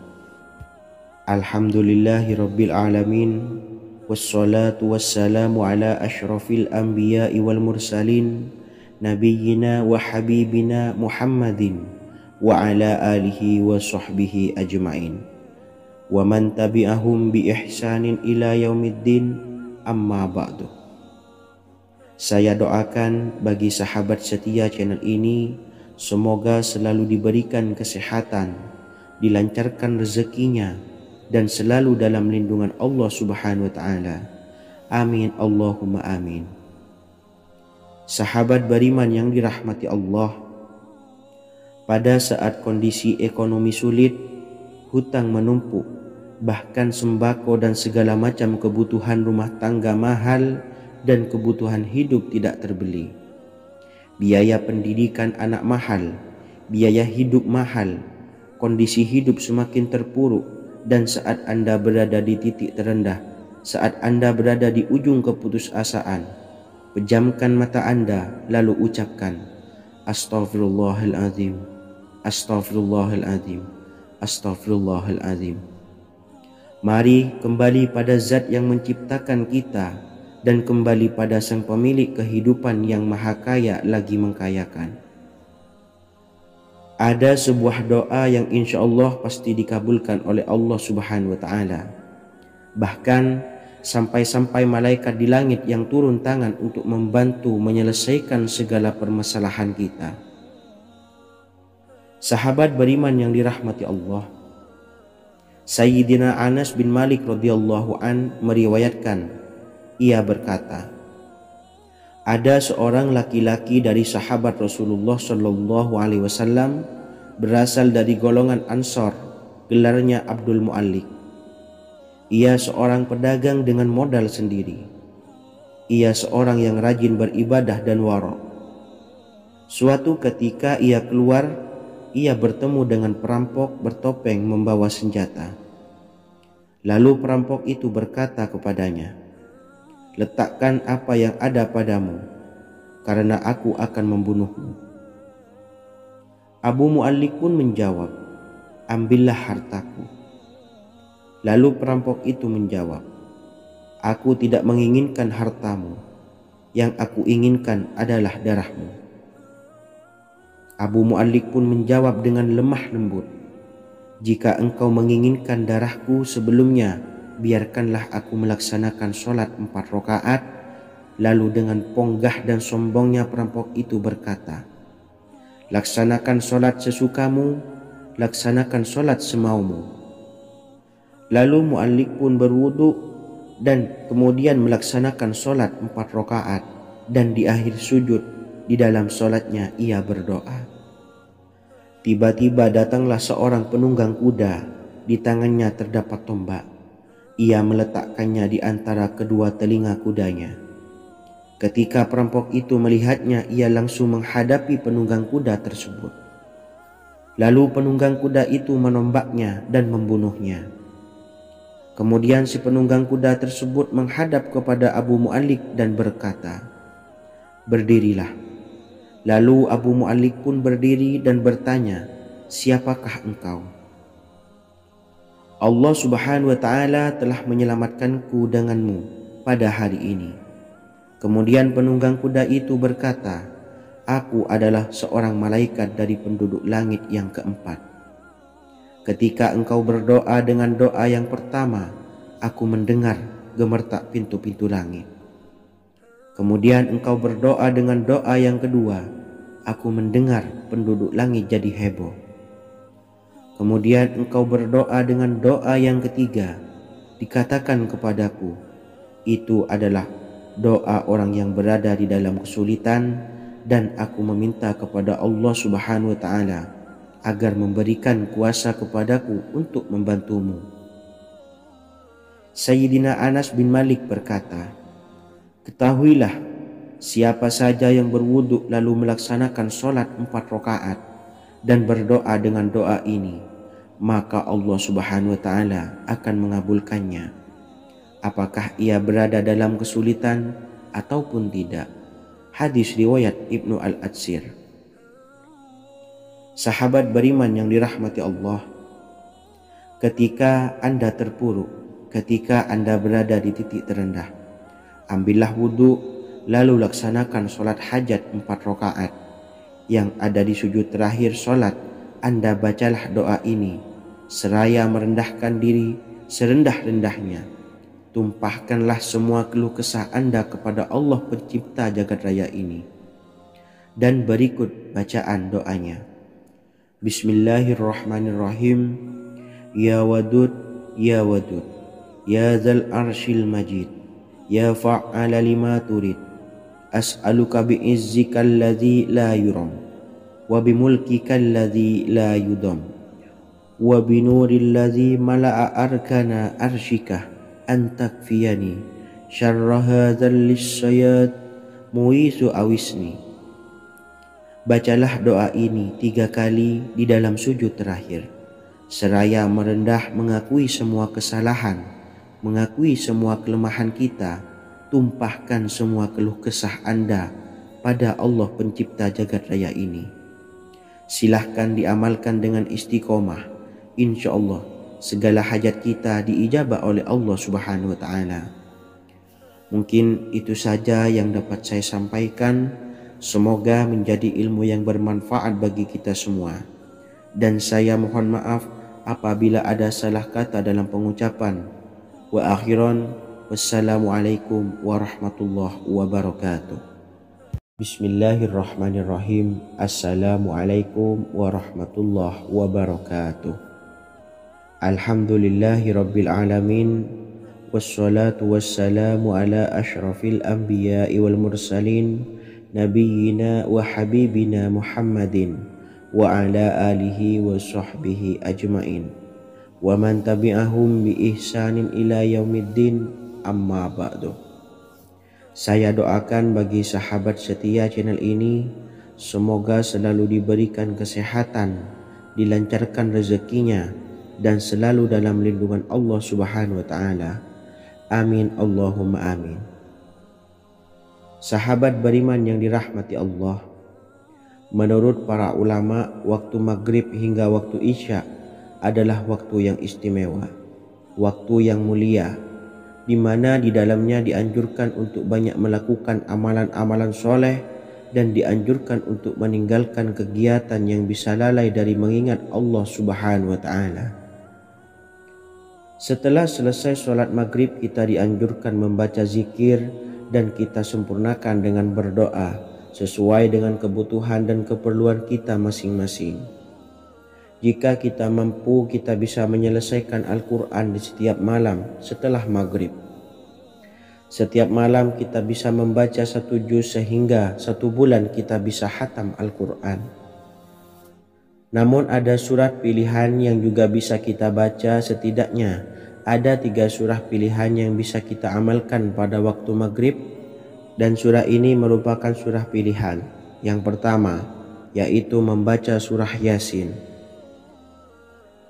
Alhamdulillahi rabbil alamin. Wassalatu wassalamu ala ashrafil anbiya'i wal mursalin, nabiyyina wa habibina Muhammadin wa ala alihi wa sahbihi ajma'in wa man tabi'ahum bi ihsanin ila yaumiddin, amma ba'du. Saya doakan bagi sahabat setia channel ini, Semoga selalu diberikan kesehatan, dilancarkan rezekinya, dan selalu dalam lindungan Allah Subhanahu wa Ta'ala. Amin Allahumma amin. Sahabat beriman yang dirahmati Allah, pada saat kondisi ekonomi sulit, hutang menumpuk, bahkan sembako dan segala macam kebutuhan rumah tangga mahal dan kebutuhan hidup tidak terbeli. Biaya pendidikan anak mahal, biaya hidup mahal, kondisi hidup semakin terpuruk, dan saat Anda berada di titik terendah, saat Anda berada di ujung keputusasaan, pejamkan mata Anda lalu ucapkan, Astaghfirullahaladzim, Astaghfirullahaladzim, Astaghfirullahaladzim. Mari kembali pada Zat yang menciptakan kita dan kembali pada Sang Pemilik kehidupan yang Maha Kaya lagi mengkayakan. Ada sebuah doa yang insya Allah pasti dikabulkan oleh Allah Subhanahu wa Ta'ala. Bahkan sampai-sampai malaikat di langit yang turun tangan untuk membantu menyelesaikan segala permasalahan kita. Sahabat beriman yang dirahmati Allah, Sayyidina Anas bin Malik radhiyallahu an meriwayatkan, ia berkata, ada seorang laki-laki dari sahabat Rasulullah Shallallahu Alaihi Wasallam berasal dari golongan Ansor, gelarnya Abdul Mu'allik. Ia seorang pedagang dengan modal sendiri. Ia seorang yang rajin beribadah dan wara'. Suatu ketika ia keluar, ia bertemu dengan perampok bertopeng membawa senjata. Lalu perampok itu berkata kepadanya, letakkan apa yang ada padamu, karena aku akan membunuhmu. Abu Mu'allik pun menjawab, ambillah hartaku. Lalu perampok itu menjawab, aku tidak menginginkan hartamu, yang aku inginkan adalah darahmu. Abu Mu'allik pun menjawab dengan lemah lembut, jika engkau menginginkan darahku sebelumnya, biarkanlah aku melaksanakan sholat 4 rakaat. Lalu dengan ponggah dan sombongnya perampok itu berkata, laksanakan sholat sesukamu, laksanakan sholat semaumu. Lalu Mu'allik pun berwudu dan kemudian melaksanakan sholat 4 rakaat, dan di akhir sujud di dalam sholatnya ia berdoa. Tiba-tiba datanglah seorang penunggang kuda, di tangannya terdapat tombak. Ia meletakkannya di antara kedua telinga kudanya. Ketika perampok itu melihatnya, ia langsung menghadapi penunggang kuda tersebut. Lalu penunggang kuda itu menombaknya dan membunuhnya. Kemudian si penunggang kuda tersebut menghadap kepada Abu Mu'allik dan berkata, berdirilah. Lalu Abu Mu'allik pun berdiri dan bertanya, siapakah engkau? Allah Subhanahu wa Ta'ala telah menyelamatkanku denganmu pada hari ini. Kemudian penunggang kuda itu berkata, aku adalah seorang malaikat dari penduduk langit yang keempat. Ketika engkau berdoa dengan doa yang pertama, aku mendengar gemertak pintu-pintu langit. Kemudian engkau berdoa dengan doa yang kedua, aku mendengar penduduk langit jadi heboh. Kemudian engkau berdoa dengan doa yang ketiga, dikatakan kepadaku, itu adalah doa orang yang berada di dalam kesulitan, dan aku meminta kepada Allah Subhanahu wa Ta'ala agar memberikan kuasa kepadaku untuk membantumu. Sayyidina Anas bin Malik berkata, ketahuilah, siapa saja yang berwudu lalu melaksanakan sholat 4 rakaat dan berdoa dengan doa ini, maka Allah Subhanahu wa Ta'ala akan mengabulkannya, apakah ia berada dalam kesulitan ataupun tidak. Hadis riwayat Ibnu Al-Atsir. Sahabat beriman yang dirahmati Allah, ketika Anda terpuruk, ketika Anda berada di titik terendah, ambillah wudu, lalu laksanakan sholat hajat 4 rakaat. Yang ada di sujud terakhir sholat, Anda bacalah doa ini, seraya merendahkan diri serendah-rendahnya. Tumpahkanlah semua keluh kesah Anda kepada Allah pencipta jagat raya ini. Dan berikut bacaan doanya. Bismillahirrahmanirrahim. Ya Wadud, Ya Wadud, Ya Dzal Arsyil Majid, Ya Fa'ala lima turid, as'aluka bi'izzika alladzi la yuram, wa bimulkika alladzi la yudam, wa binuril ladzi mala'a arkana arsyika an takfiyani syarra hadzal lisyayat muisu awisni. Bacalah doa ini 3 kali di dalam sujud terakhir, seraya merendah mengakui semua kesalahan, mengakui semua kelemahan kita, tumpahkan semua keluh kesah Anda pada Allah pencipta jagat raya ini. Silahkan diamalkan dengan istiqomah. Insya Allah segala hajat kita diijabah oleh Allah Subhanahu wa Ta'ala. Mungkin itu saja yang dapat saya sampaikan. Semoga menjadi ilmu yang bermanfaat bagi kita semua. Dan saya mohon maaf apabila ada salah kata dalam pengucapan. Wa akhiran, wassalamualaikum warahmatullahi wabarakatuh. Bismillahirrahmanirrahim. Assalamualaikum warahmatullahi wabarakatuh. Alhamdulillahi rabbil alamin. Wassalatu wassalamu ala ashrafil anbiya'i wal mursalin, Nabiyyina wa habibina Muhammadin wa ala alihi wa sahbihi ajmain wa man tabi'ahum bi ihsanin ila yaumiddin, amma ba'du. Saya doakan bagi sahabat setia channel ini, semoga selalu diberikan kesehatan, dilancarkan rezekinya, dan selalu dalam lindungan Allah Subhanahu wa Ta'ala. Amin Allahumma amin. Sahabat beriman yang dirahmati Allah, menurut para ulama, waktu maghrib hingga waktu isya adalah waktu yang istimewa, waktu yang mulia, di mana di dalamnya dianjurkan untuk banyak melakukan amalan-amalan soleh dan dianjurkan untuk meninggalkan kegiatan yang bisa lalai dari mengingat Allah Subhanahu wa Ta'ala. Setelah selesai sholat maghrib, kita dianjurkan membaca zikir dan kita sempurnakan dengan berdoa sesuai dengan kebutuhan dan keperluan kita masing-masing. Jika kita mampu, kita bisa menyelesaikan Al-Quran di setiap malam setelah maghrib. Setiap malam kita bisa membaca 1 juz sehingga 1 bulan kita bisa khatam Al-Quran. Namun ada surat pilihan yang juga bisa kita baca. Setidaknya ada 3 surah pilihan yang bisa kita amalkan pada waktu maghrib, dan surah ini merupakan surah pilihan. Yang pertama yaitu membaca surah Yasin.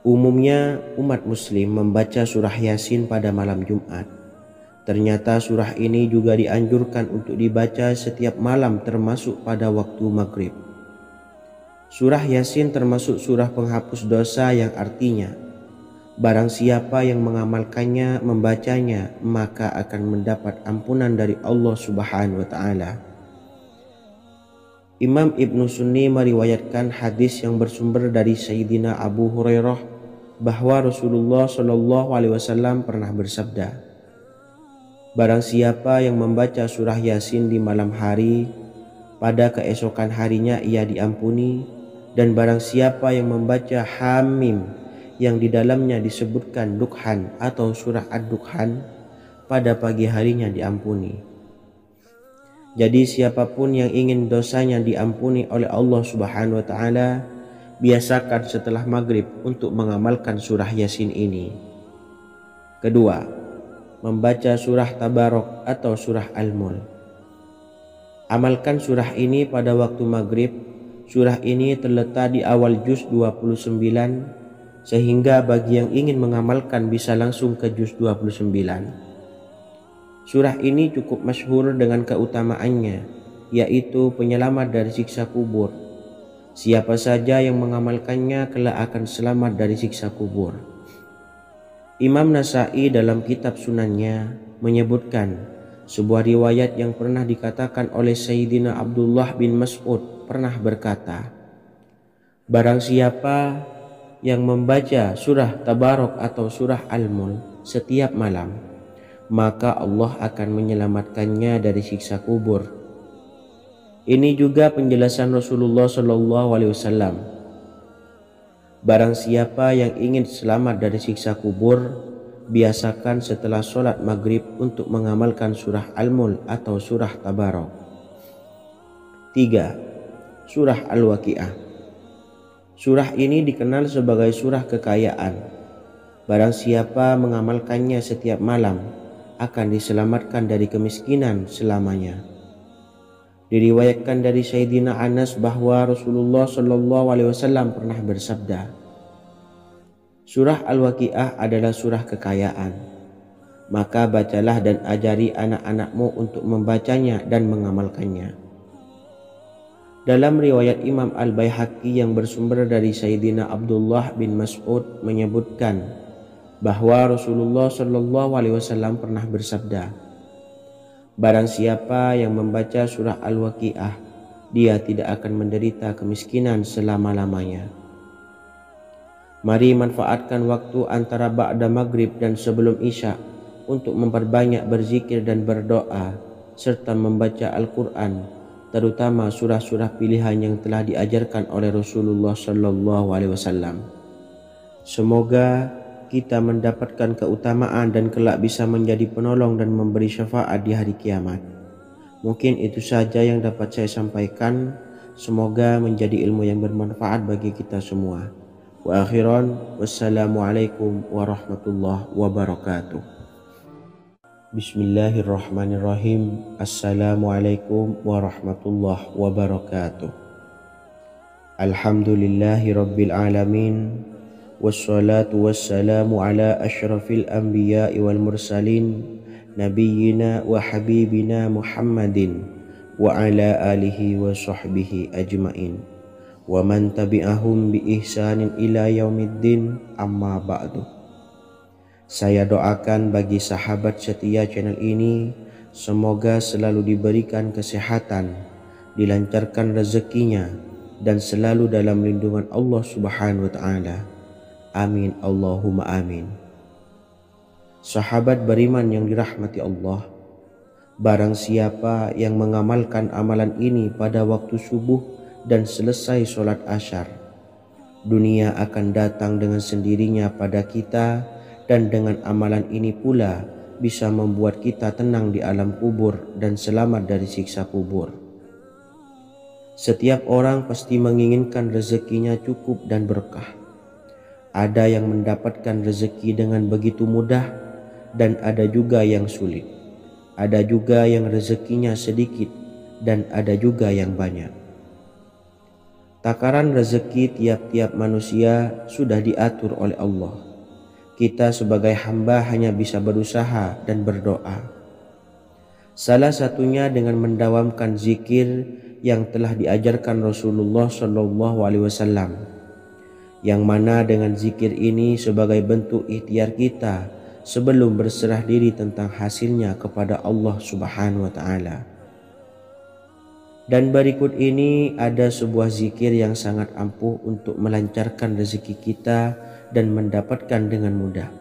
Umumnya umat muslim membaca surah Yasin pada malam Jumat. Ternyata surah ini juga dianjurkan untuk dibaca setiap malam termasuk pada waktu maghrib. Surah Yasin termasuk surah penghapus dosa, yang artinya barang siapa yang mengamalkannya, membacanya, maka akan mendapat ampunan dari Allah Subhanahu wa Ta'ala. Imam Ibnu Sunni meriwayatkan hadis yang bersumber dari Sayyidina Abu Hurairah bahwa Rasulullah Shallallahu Alaihi Wasallam pernah bersabda, barang siapa yang membaca surah Yasin di malam hari, pada keesokan harinya ia diampuni, dan barang siapa yang membaca Hamim yang di dalamnya disebutkan Dukhan atau surah Ad-Dukhan, pada pagi harinya diampuni. Jadi siapapun yang ingin dosanya diampuni oleh Allah Subhanahu wa Ta'ala, biasakan setelah maghrib untuk mengamalkan surah Yasin ini. Kedua, membaca surah Tabarok atau surah Al-Mulk. Amalkan surah ini pada waktu maghrib. Surah ini terletak di awal juz 29, sehingga bagi yang ingin mengamalkan bisa langsung ke juz 29. Surah ini cukup masyhur dengan keutamaannya, yaitu penyelamat dari siksa kubur. Siapa saja yang mengamalkannya kelak akan selamat dari siksa kubur. Imam Nasa'i dalam kitab Sunannya menyebutkan sebuah riwayat yang pernah dikatakan oleh Sayyidina Abdullah bin Mas'ud pernah berkata, barang siapa yang membaca surah Tabarok atau surah Al-Mulk setiap malam, maka Allah akan menyelamatkannya dari siksa kubur. Ini juga penjelasan Rasulullah SAW. Barang siapa yang ingin selamat dari siksa kubur, biasakan setelah sholat maghrib untuk mengamalkan surah Al-Mulk atau surah Tabarak. 3. Surah Al-Waqiah. Surah ini dikenal sebagai surah kekayaan. Barang siapa mengamalkannya setiap malam, akan diselamatkan dari kemiskinan selamanya. Diriwayatkan dari Sayyidina Anas bahwa Rasulullah SAW pernah bersabda, surah Al-Waqiah adalah surah kekayaan. Maka bacalah dan ajari anak-anakmu untuk membacanya dan mengamalkannya. Dalam riwayat Imam Al-Baihaqi yang bersumber dari Sayyidina Abdullah bin Mas'ud menyebutkan bahwa Rasulullah SAW pernah bersabda, barang siapa yang membaca surah Al-Waqiah, dia tidak akan menderita kemiskinan selama-lamanya. Mari manfaatkan waktu antara ba'da maghrib dan sebelum isya untuk memperbanyak berzikir dan berdoa serta membaca Al-Quran, terutama surah-surah pilihan yang telah diajarkan oleh Rasulullah SAW. Semoga kita mendapatkan keutamaan dan kelak bisa menjadi penolong dan memberi syafaat di hari kiamat. Mungkin itu saja yang dapat saya sampaikan. Semoga menjadi ilmu yang bermanfaat bagi kita semua. Wa akhiran, wassalamualaikum warahmatullahi wabarakatuh. Bismillahirrahmanirrahim. Assalamualaikum warahmatullahi wabarakatuh. Alhamdulillahi rabbil alamin. Wassalatu wassalamu ala ashrafil anbiya'i wal mursalin nabiyyina wa habibina Muhammadin wa ala alihi wa sahbihi ajmain wa man tabi'ahum bi ihsanin ila yaumiddin, amma ba'du. Saya doakan bagi sahabat setia channel ini, semoga selalu diberikan kesehatan, dilancarkan rezekinya, dan selalu dalam lindungan Allah Subhanahu wa ta'ala. Amin Allahumma amin. Sahabat beriman yang dirahmati Allah, barang siapa yang mengamalkan amalan ini pada waktu subuh dan selesai sholat asyar, dunia akan datang dengan sendirinya pada kita, dan dengan amalan ini pula bisa membuat kita tenang di alam kubur dan selamat dari siksa kubur. Setiap orang pasti menginginkan rezekinya cukup dan berkah. Ada yang mendapatkan rezeki dengan begitu mudah dan ada juga yang sulit. Ada juga yang rezekinya sedikit dan ada juga yang banyak. Takaran rezeki tiap-tiap manusia sudah diatur oleh Allah. Kita sebagai hamba hanya bisa berusaha dan berdoa. Salah satunya dengan mendawamkan zikir yang telah diajarkan Rasulullah SAW. Yang mana dengan zikir ini sebagai bentuk ikhtiar kita sebelum berserah diri tentang hasilnya kepada Allah Subhanahu wa ta'ala. Dan berikut ini ada sebuah zikir yang sangat ampuh untuk melancarkan rezeki kita dan mendapatkan dengan mudah.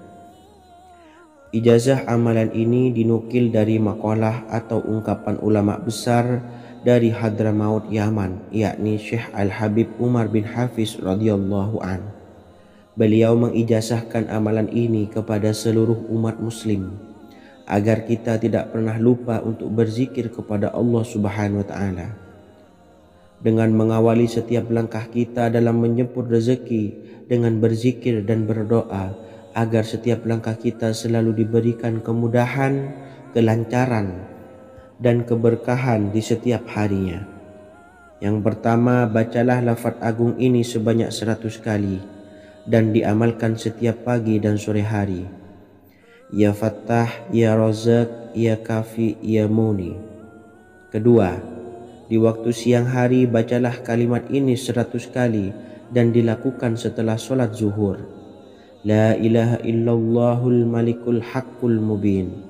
Ijazah amalan ini dinukil dari makalah atau ungkapan ulama besar dari Hadramaut Yaman, yakni Syekh Al-Habib Umar bin Hafiz radhiyallahu an. Beliau mengijazahkan amalan ini kepada seluruh umat muslim agar kita tidak pernah lupa untuk berzikir kepada Allah Subhanahu wa ta'ala. Dengan mengawali setiap langkah kita dalam menjemput rezeki dengan berzikir dan berdoa agar setiap langkah kita selalu diberikan kemudahan, kelancaran, dan keberkahan di setiap harinya. Yang pertama, bacalah lafaz agung ini sebanyak 100 kali dan diamalkan setiap pagi dan sore hari. Ya Fattah, Ya Razak, Ya Kafi, Ya Muni. Kedua, di waktu siang hari bacalah kalimat ini 100 kali dan dilakukan setelah sholat zuhur. La ilaha illallahul malikul haqqul mubin.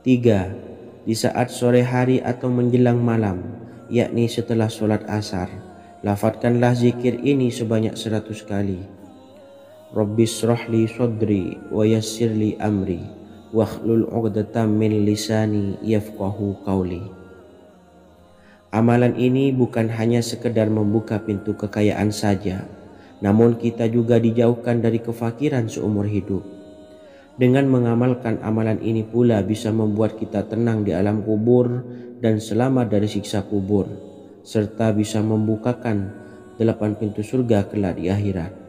3. Di saat sore hari atau menjelang malam, yakni setelah sholat asar, lafadzkanlah zikir ini sebanyak 100 kali. Rabbishrahli sodri wa yassirli amri wakhlul 'uqdatam min lisani yafqahu qawli. Amalan ini bukan hanya sekedar membuka pintu kekayaan saja, namun kita juga dijauhkan dari kefakiran seumur hidup. Dengan mengamalkan amalan ini pula bisa membuat kita tenang di alam kubur dan selamat dari siksa kubur, serta bisa membukakan 8 pintu surga kelak di akhirat.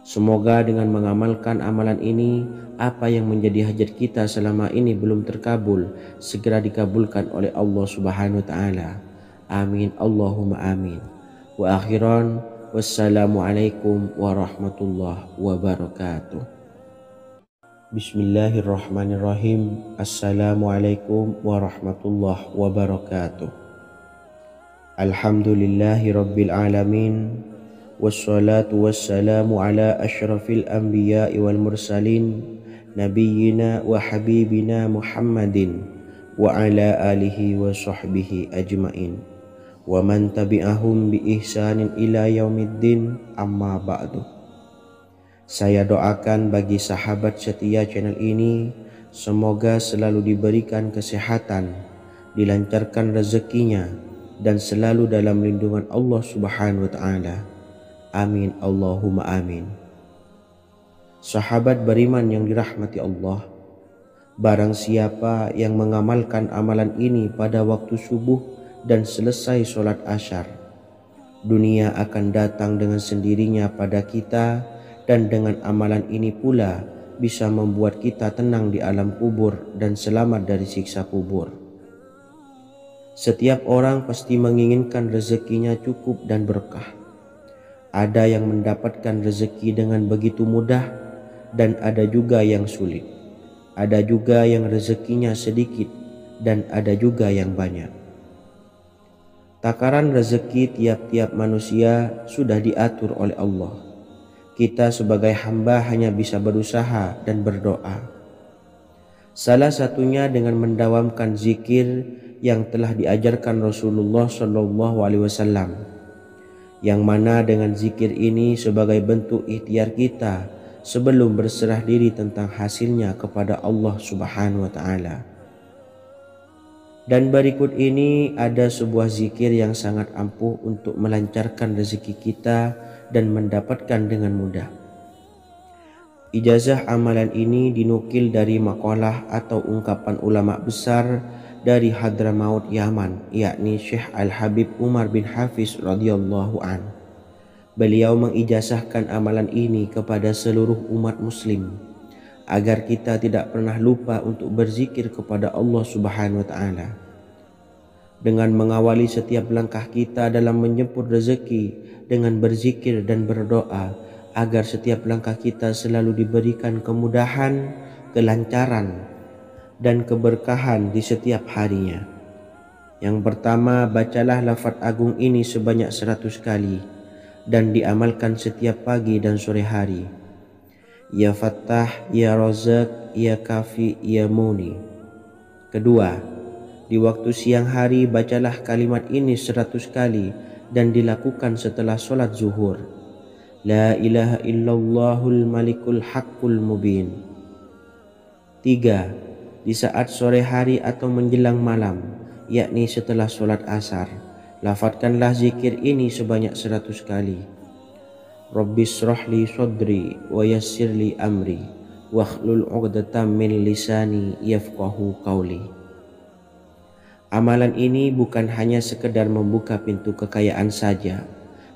Semoga dengan mengamalkan amalan ini, apa yang menjadi hajat kita selama ini belum terkabul, segera dikabulkan oleh Allah Subhanahu wa Ta'ala. Amin, Allahumma amin. Wa akhiran, wassalamualaikum warahmatullahi wabarakatuh. Bismillahirrahmanirrahim. Assalamualaikum warahmatullahi wabarakatuh. Alhamdulillahi rabbil alamin. Wassalatu wassalamu ala ashrafil anbiya'i wal mursalin, nabiyyina wa habibina Muhammadin wa ala alihi wa sahbihi ajmain wa man tabi'ahum bi ihsanin ila yaumiddin, amma ba'du. Saya doakan bagi sahabat setia channel ini, semoga selalu diberikan kesehatan, dilancarkan rezekinya, dan selalu dalam lindungan Allah Subhanahu wa Ta'ala. Amin, Allahumma amin. Sahabat beriman yang dirahmati Allah, barang siapa yang mengamalkan amalan ini pada waktu subuh dan selesai sholat asyar, dunia akan datang dengan sendirinya pada kita, dan dengan amalan ini pula bisa membuat kita tenang di alam kubur dan selamat dari siksa kubur. Setiap orang pasti menginginkan rezekinya cukup dan berkah. Ada yang mendapatkan rezeki dengan begitu mudah, dan ada juga yang sulit. Ada juga yang rezekinya sedikit, dan ada juga yang banyak. Takaran rezeki tiap-tiap manusia sudah diatur oleh Allah. Kita sebagai hamba hanya bisa berusaha dan berdoa. Salah satunya dengan mendawamkan zikir yang telah diajarkan Rasulullah SAW, yang mana dengan zikir ini sebagai bentuk ikhtiar kita sebelum berserah diri tentang hasilnya kepada Allah Subhanahu wa Ta'ala. Dan berikut ini ada sebuah zikir yang sangat ampuh untuk melancarkan rezeki kita dan mendapatkan dengan mudah. Ijazah amalan ini dinukil dari makalah atau ungkapan ulama besar dari Hadramaut Yaman, yakni Syekh Al-Habib Umar bin Hafiz radhiyallahu an. Beliau mengijazahkan amalan ini kepada seluruh umat muslim agar kita tidak pernah lupa untuk berzikir kepada Allah Subhanahu wa Ta'ala. Dengan mengawali setiap langkah kita dalam menjemput rezeki dengan berzikir dan berdoa agar setiap langkah kita selalu diberikan kemudahan, kelancaran, dan keberkahan di setiap harinya. Yang pertama, bacalah lafaz agung ini sebanyak 100 kali dan diamalkan setiap pagi dan sore hari. Ya Fattah, Ya Razak, Ya Kafi, Ya Muni. Kedua, di waktu siang hari bacalah kalimat ini 100 kali dan dilakukan setelah sholat zuhur. La ilaha illallahul malikul haqqul mubin. 3. Di saat sore hari atau menjelang malam, yakni setelah sholat asar, lafadzkanlah zikir ini sebanyak 100 kali. Rabbis shrahli sodri wa yassirli amri wakhlul 'uqdatam min lisani yafqahu qawli. Amalan ini bukan hanya sekedar membuka pintu kekayaan saja,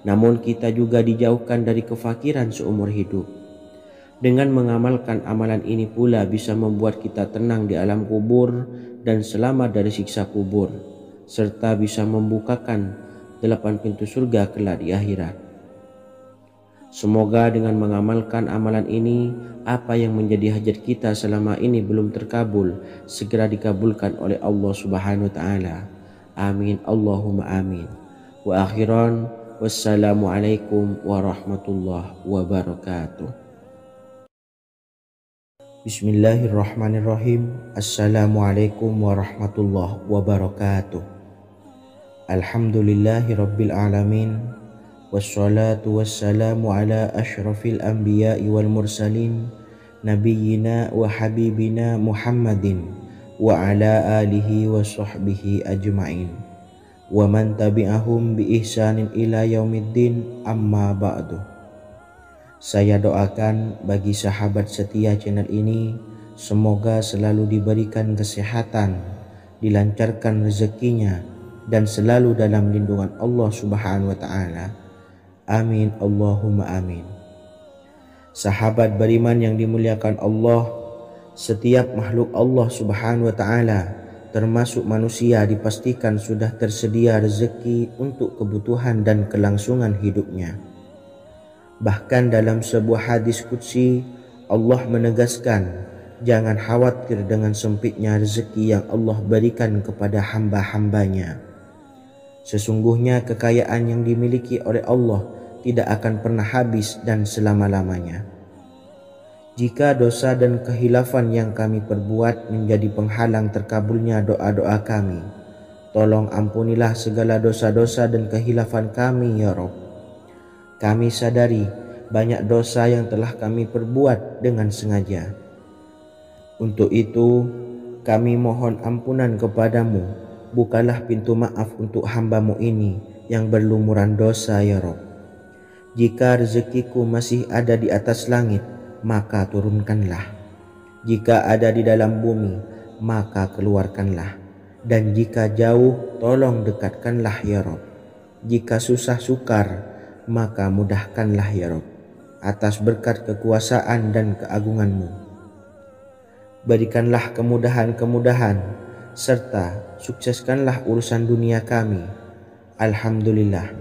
namun kita juga dijauhkan dari kefakiran seumur hidup. Dengan mengamalkan amalan ini pula bisa membuat kita tenang di alam kubur dan selamat dari siksa kubur, serta bisa membukakan 8 pintu surga kelak di akhirat. Semoga dengan mengamalkan amalan ini, apa yang menjadi hajat kita selama ini belum terkabul, segera dikabulkan oleh Allah Subhanahu wa Ta'ala. Amin, Allahumma amin. Wa akhiran, wassalamualaikum warahmatullahi wabarakatuh. Bismillahirrahmanirrahim. Assalamualaikum warahmatullahi wabarakatuh. Alhamdulillahi rabbil alamin. Wassalatu wassalamu ala ashrafil anbiya'i wal mursalin, nabiyyina wa habibina Muhammadin wa ala alihi wa sahbihi ajmain wa man tabi'ahum bi ihsanin ila yaumiddin, amma ba'du. Saya doakan bagi sahabat setia channel ini, semoga selalu diberikan kesehatan, dilancarkan rezekinya, dan selalu dalam lindungan Allah Subhanahu wa Ta'ala. Amin Allahumma amin. Sahabat beriman yang dimuliakan Allah, setiap makhluk Allah Subhanahu wa Ta'ala, termasuk manusia, dipastikan sudah tersedia rezeki untuk kebutuhan dan kelangsungan hidupnya. Bahkan dalam sebuah hadis qudsi, Allah menegaskan, jangan khawatir dengan sempitnya rezeki yang Allah berikan kepada hamba-hambanya. Sesungguhnya kekayaan yang dimiliki oleh Allah tidak akan pernah habis dan selama-lamanya. Jika dosa dan kehilafan yang kami perbuat menjadi penghalang terkabulnya doa-doa kami, tolong ampunilah segala dosa-dosa dan kehilafan kami ya Rabb. Kami sadari banyak dosa yang telah kami perbuat dengan sengaja. Untuk itu kami mohon ampunan kepadamu, bukalah pintu maaf untuk hamba-Mu ini yang berlumuran dosa ya Rabb. Jika rezekiku masih ada di atas langit, maka turunkanlah. Jika ada di dalam bumi, maka keluarkanlah. Dan jika jauh, tolong dekatkanlah ya Rabb. Jika susah sukar, maka mudahkanlah ya Rabb, atas berkat kekuasaan dan keagungan-Mu. Berikanlah kemudahan-kemudahan, serta sukseskanlah urusan dunia kami. Alhamdulillah.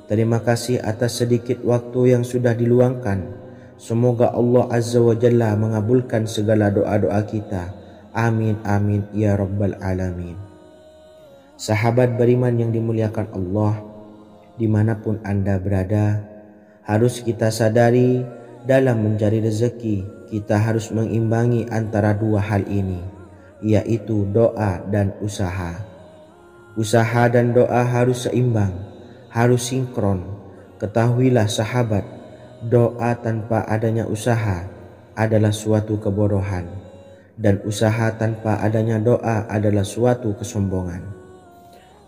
Terima kasih atas sedikit waktu yang sudah diluangkan. Semoga Allah Azza wa Jalla mengabulkan segala doa-doa kita. Amin amin ya rabbal alamin. Sahabat beriman yang dimuliakan Allah, dimanapun Anda berada, harus kita sadari dalam mencari rezeki kita harus mengimbangi antara dua hal ini, yaitu doa dan usaha. Usaha dan doa harus seimbang, harus sinkron. Ketahuilah sahabat, doa tanpa adanya usaha adalah suatu kebodohan, dan usaha tanpa adanya doa adalah suatu kesombongan.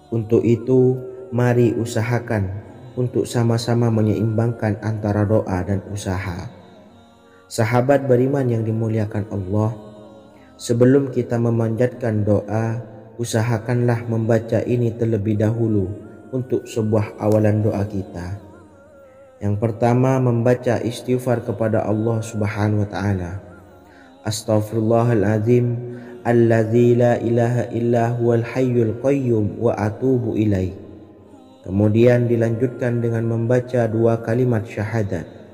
Untuk itu, mari usahakan untuk sama-sama menyeimbangkan antara doa dan usaha. Sahabat beriman yang dimuliakan Allah, sebelum kita memanjatkan doa, usahakanlah membaca ini terlebih dahulu untuk sebuah awalan doa kita. Yang pertama, membaca istighfar kepada Allah Subhanahu wa Ta'ala. Astaghfirullahaladzim alladzi la ilaha illa huwal hayyul qayyum wa atubu ilaih. Kemudian dilanjutkan dengan membaca dua kalimat syahadat.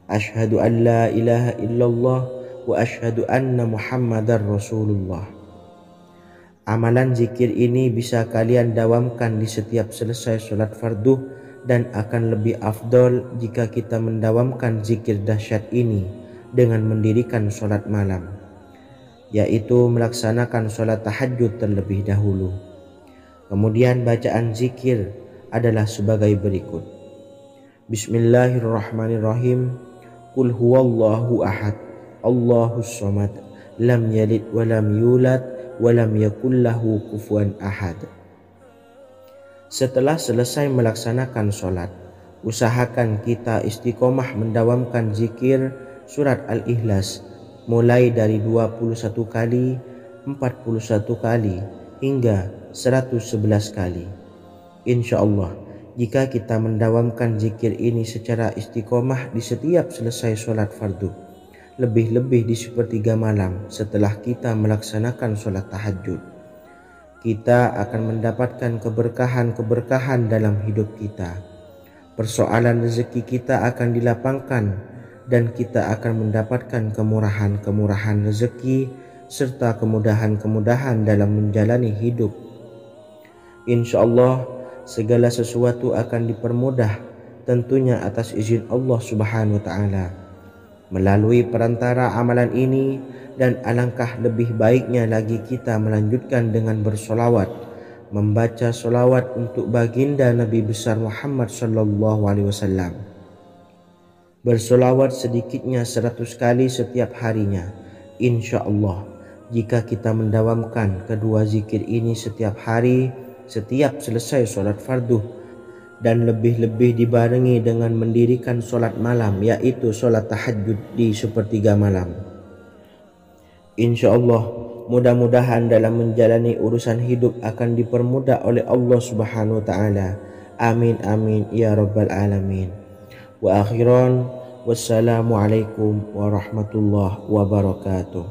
Asyhadu an la ilaha illallah wa asyhadu anna Muhammadar Rasulullah. Amalan zikir ini bisa kalian dawamkan di setiap selesai sholat fardu, dan akan lebih afdol jika kita mendawamkan zikir dahsyat ini dengan mendirikan sholat malam, yaitu melaksanakan sholat tahajud terlebih dahulu. Kemudian bacaan zikir adalah sebagai berikut. Bismillahirrahmanirrahim. Qul huwallahu ahad, Allahus samad, lam yalid wa lam yulad wa lam yakul lahu kufuwan ahad. Setelah selesai melaksanakan sholat, usahakan kita istiqomah mendawamkan zikir surat Al-Ikhlas mulai dari 21 kali, 41 kali, hingga 111 kali. Insya Allah, jika kita mendawamkan zikir ini secara istiqomah di setiap selesai sholat fardu, lebih-lebih di sepertiga malam setelah kita melaksanakan sholat tahajud, kita akan mendapatkan keberkahan-keberkahan dalam hidup kita. Persoalan rezeki kita akan dilapangkan, dan kita akan mendapatkan kemurahan-kemurahan rezeki serta kemudahan-kemudahan dalam menjalani hidup. Insya Allah, segala sesuatu akan dipermudah, tentunya atas izin Allah Subhanahu wa Ta'ala. Melalui perantara amalan ini, dan alangkah lebih baiknya lagi kita melanjutkan dengan bersolawat, membaca solawat untuk baginda Nabi besar Muhammad sallallahu alaihi wasallam. Bersolawat sedikitnya 100 kali setiap harinya. Insya Allah, jika kita mendawamkan kedua zikir ini setiap hari, setiap selesai sholat fardu, dan lebih-lebih dibarengi dengan mendirikan sholat malam, yaitu sholat tahajud di sepertiga malam. Insya Allah, mudah-mudahan dalam menjalani urusan hidup akan dipermudah oleh Allah Subhanahu wa Ta'ala. Amin amin ya rabbal alamin. Wa akhiran, wassalamualaikum warahmatullahi wabarakatuh.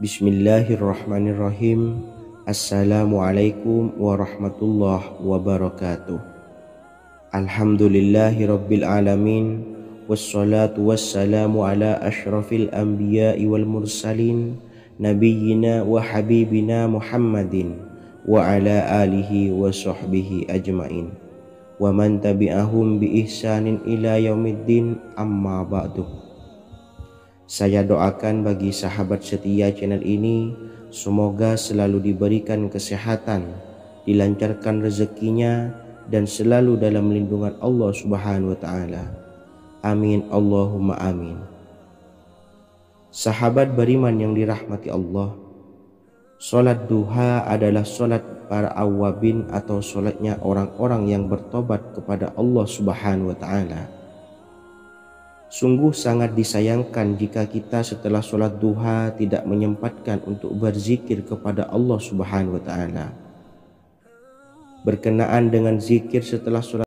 Bismillahirrahmanirrahim. Assalamualaikum warahmatullahi wabarakatuh. Alhamdulillahi rabbil alamin, wassalatu wassalamu ala ashrafil anbiya'i wal mursalin, nabiyyina wa habibina Muhammadin wa ala alihi wa sahbihi ajmain, wa man tabi'ahum bi ihsanin ila yaumiddin, amma ba'du. Saya doakan bagi sahabat setia channel ini, semoga selalu diberikan kesehatan, dilancarkan rezekinya, dan selalu dalam lindungan Allah Subhanahu wa Ta'ala. Amin Allahumma amin. Sahabat beriman yang dirahmati Allah, sholat duha adalah sholat para awabin atau sholatnya orang-orang yang bertobat kepada Allah Subhanahu wa Ta'ala. Sungguh sangat disayangkan jika kita setelah sholat duha tidak menyempatkan untuk berzikir kepada Allah Subhanahu wa Ta'ala. Berkenaan dengan zikir setelah sholat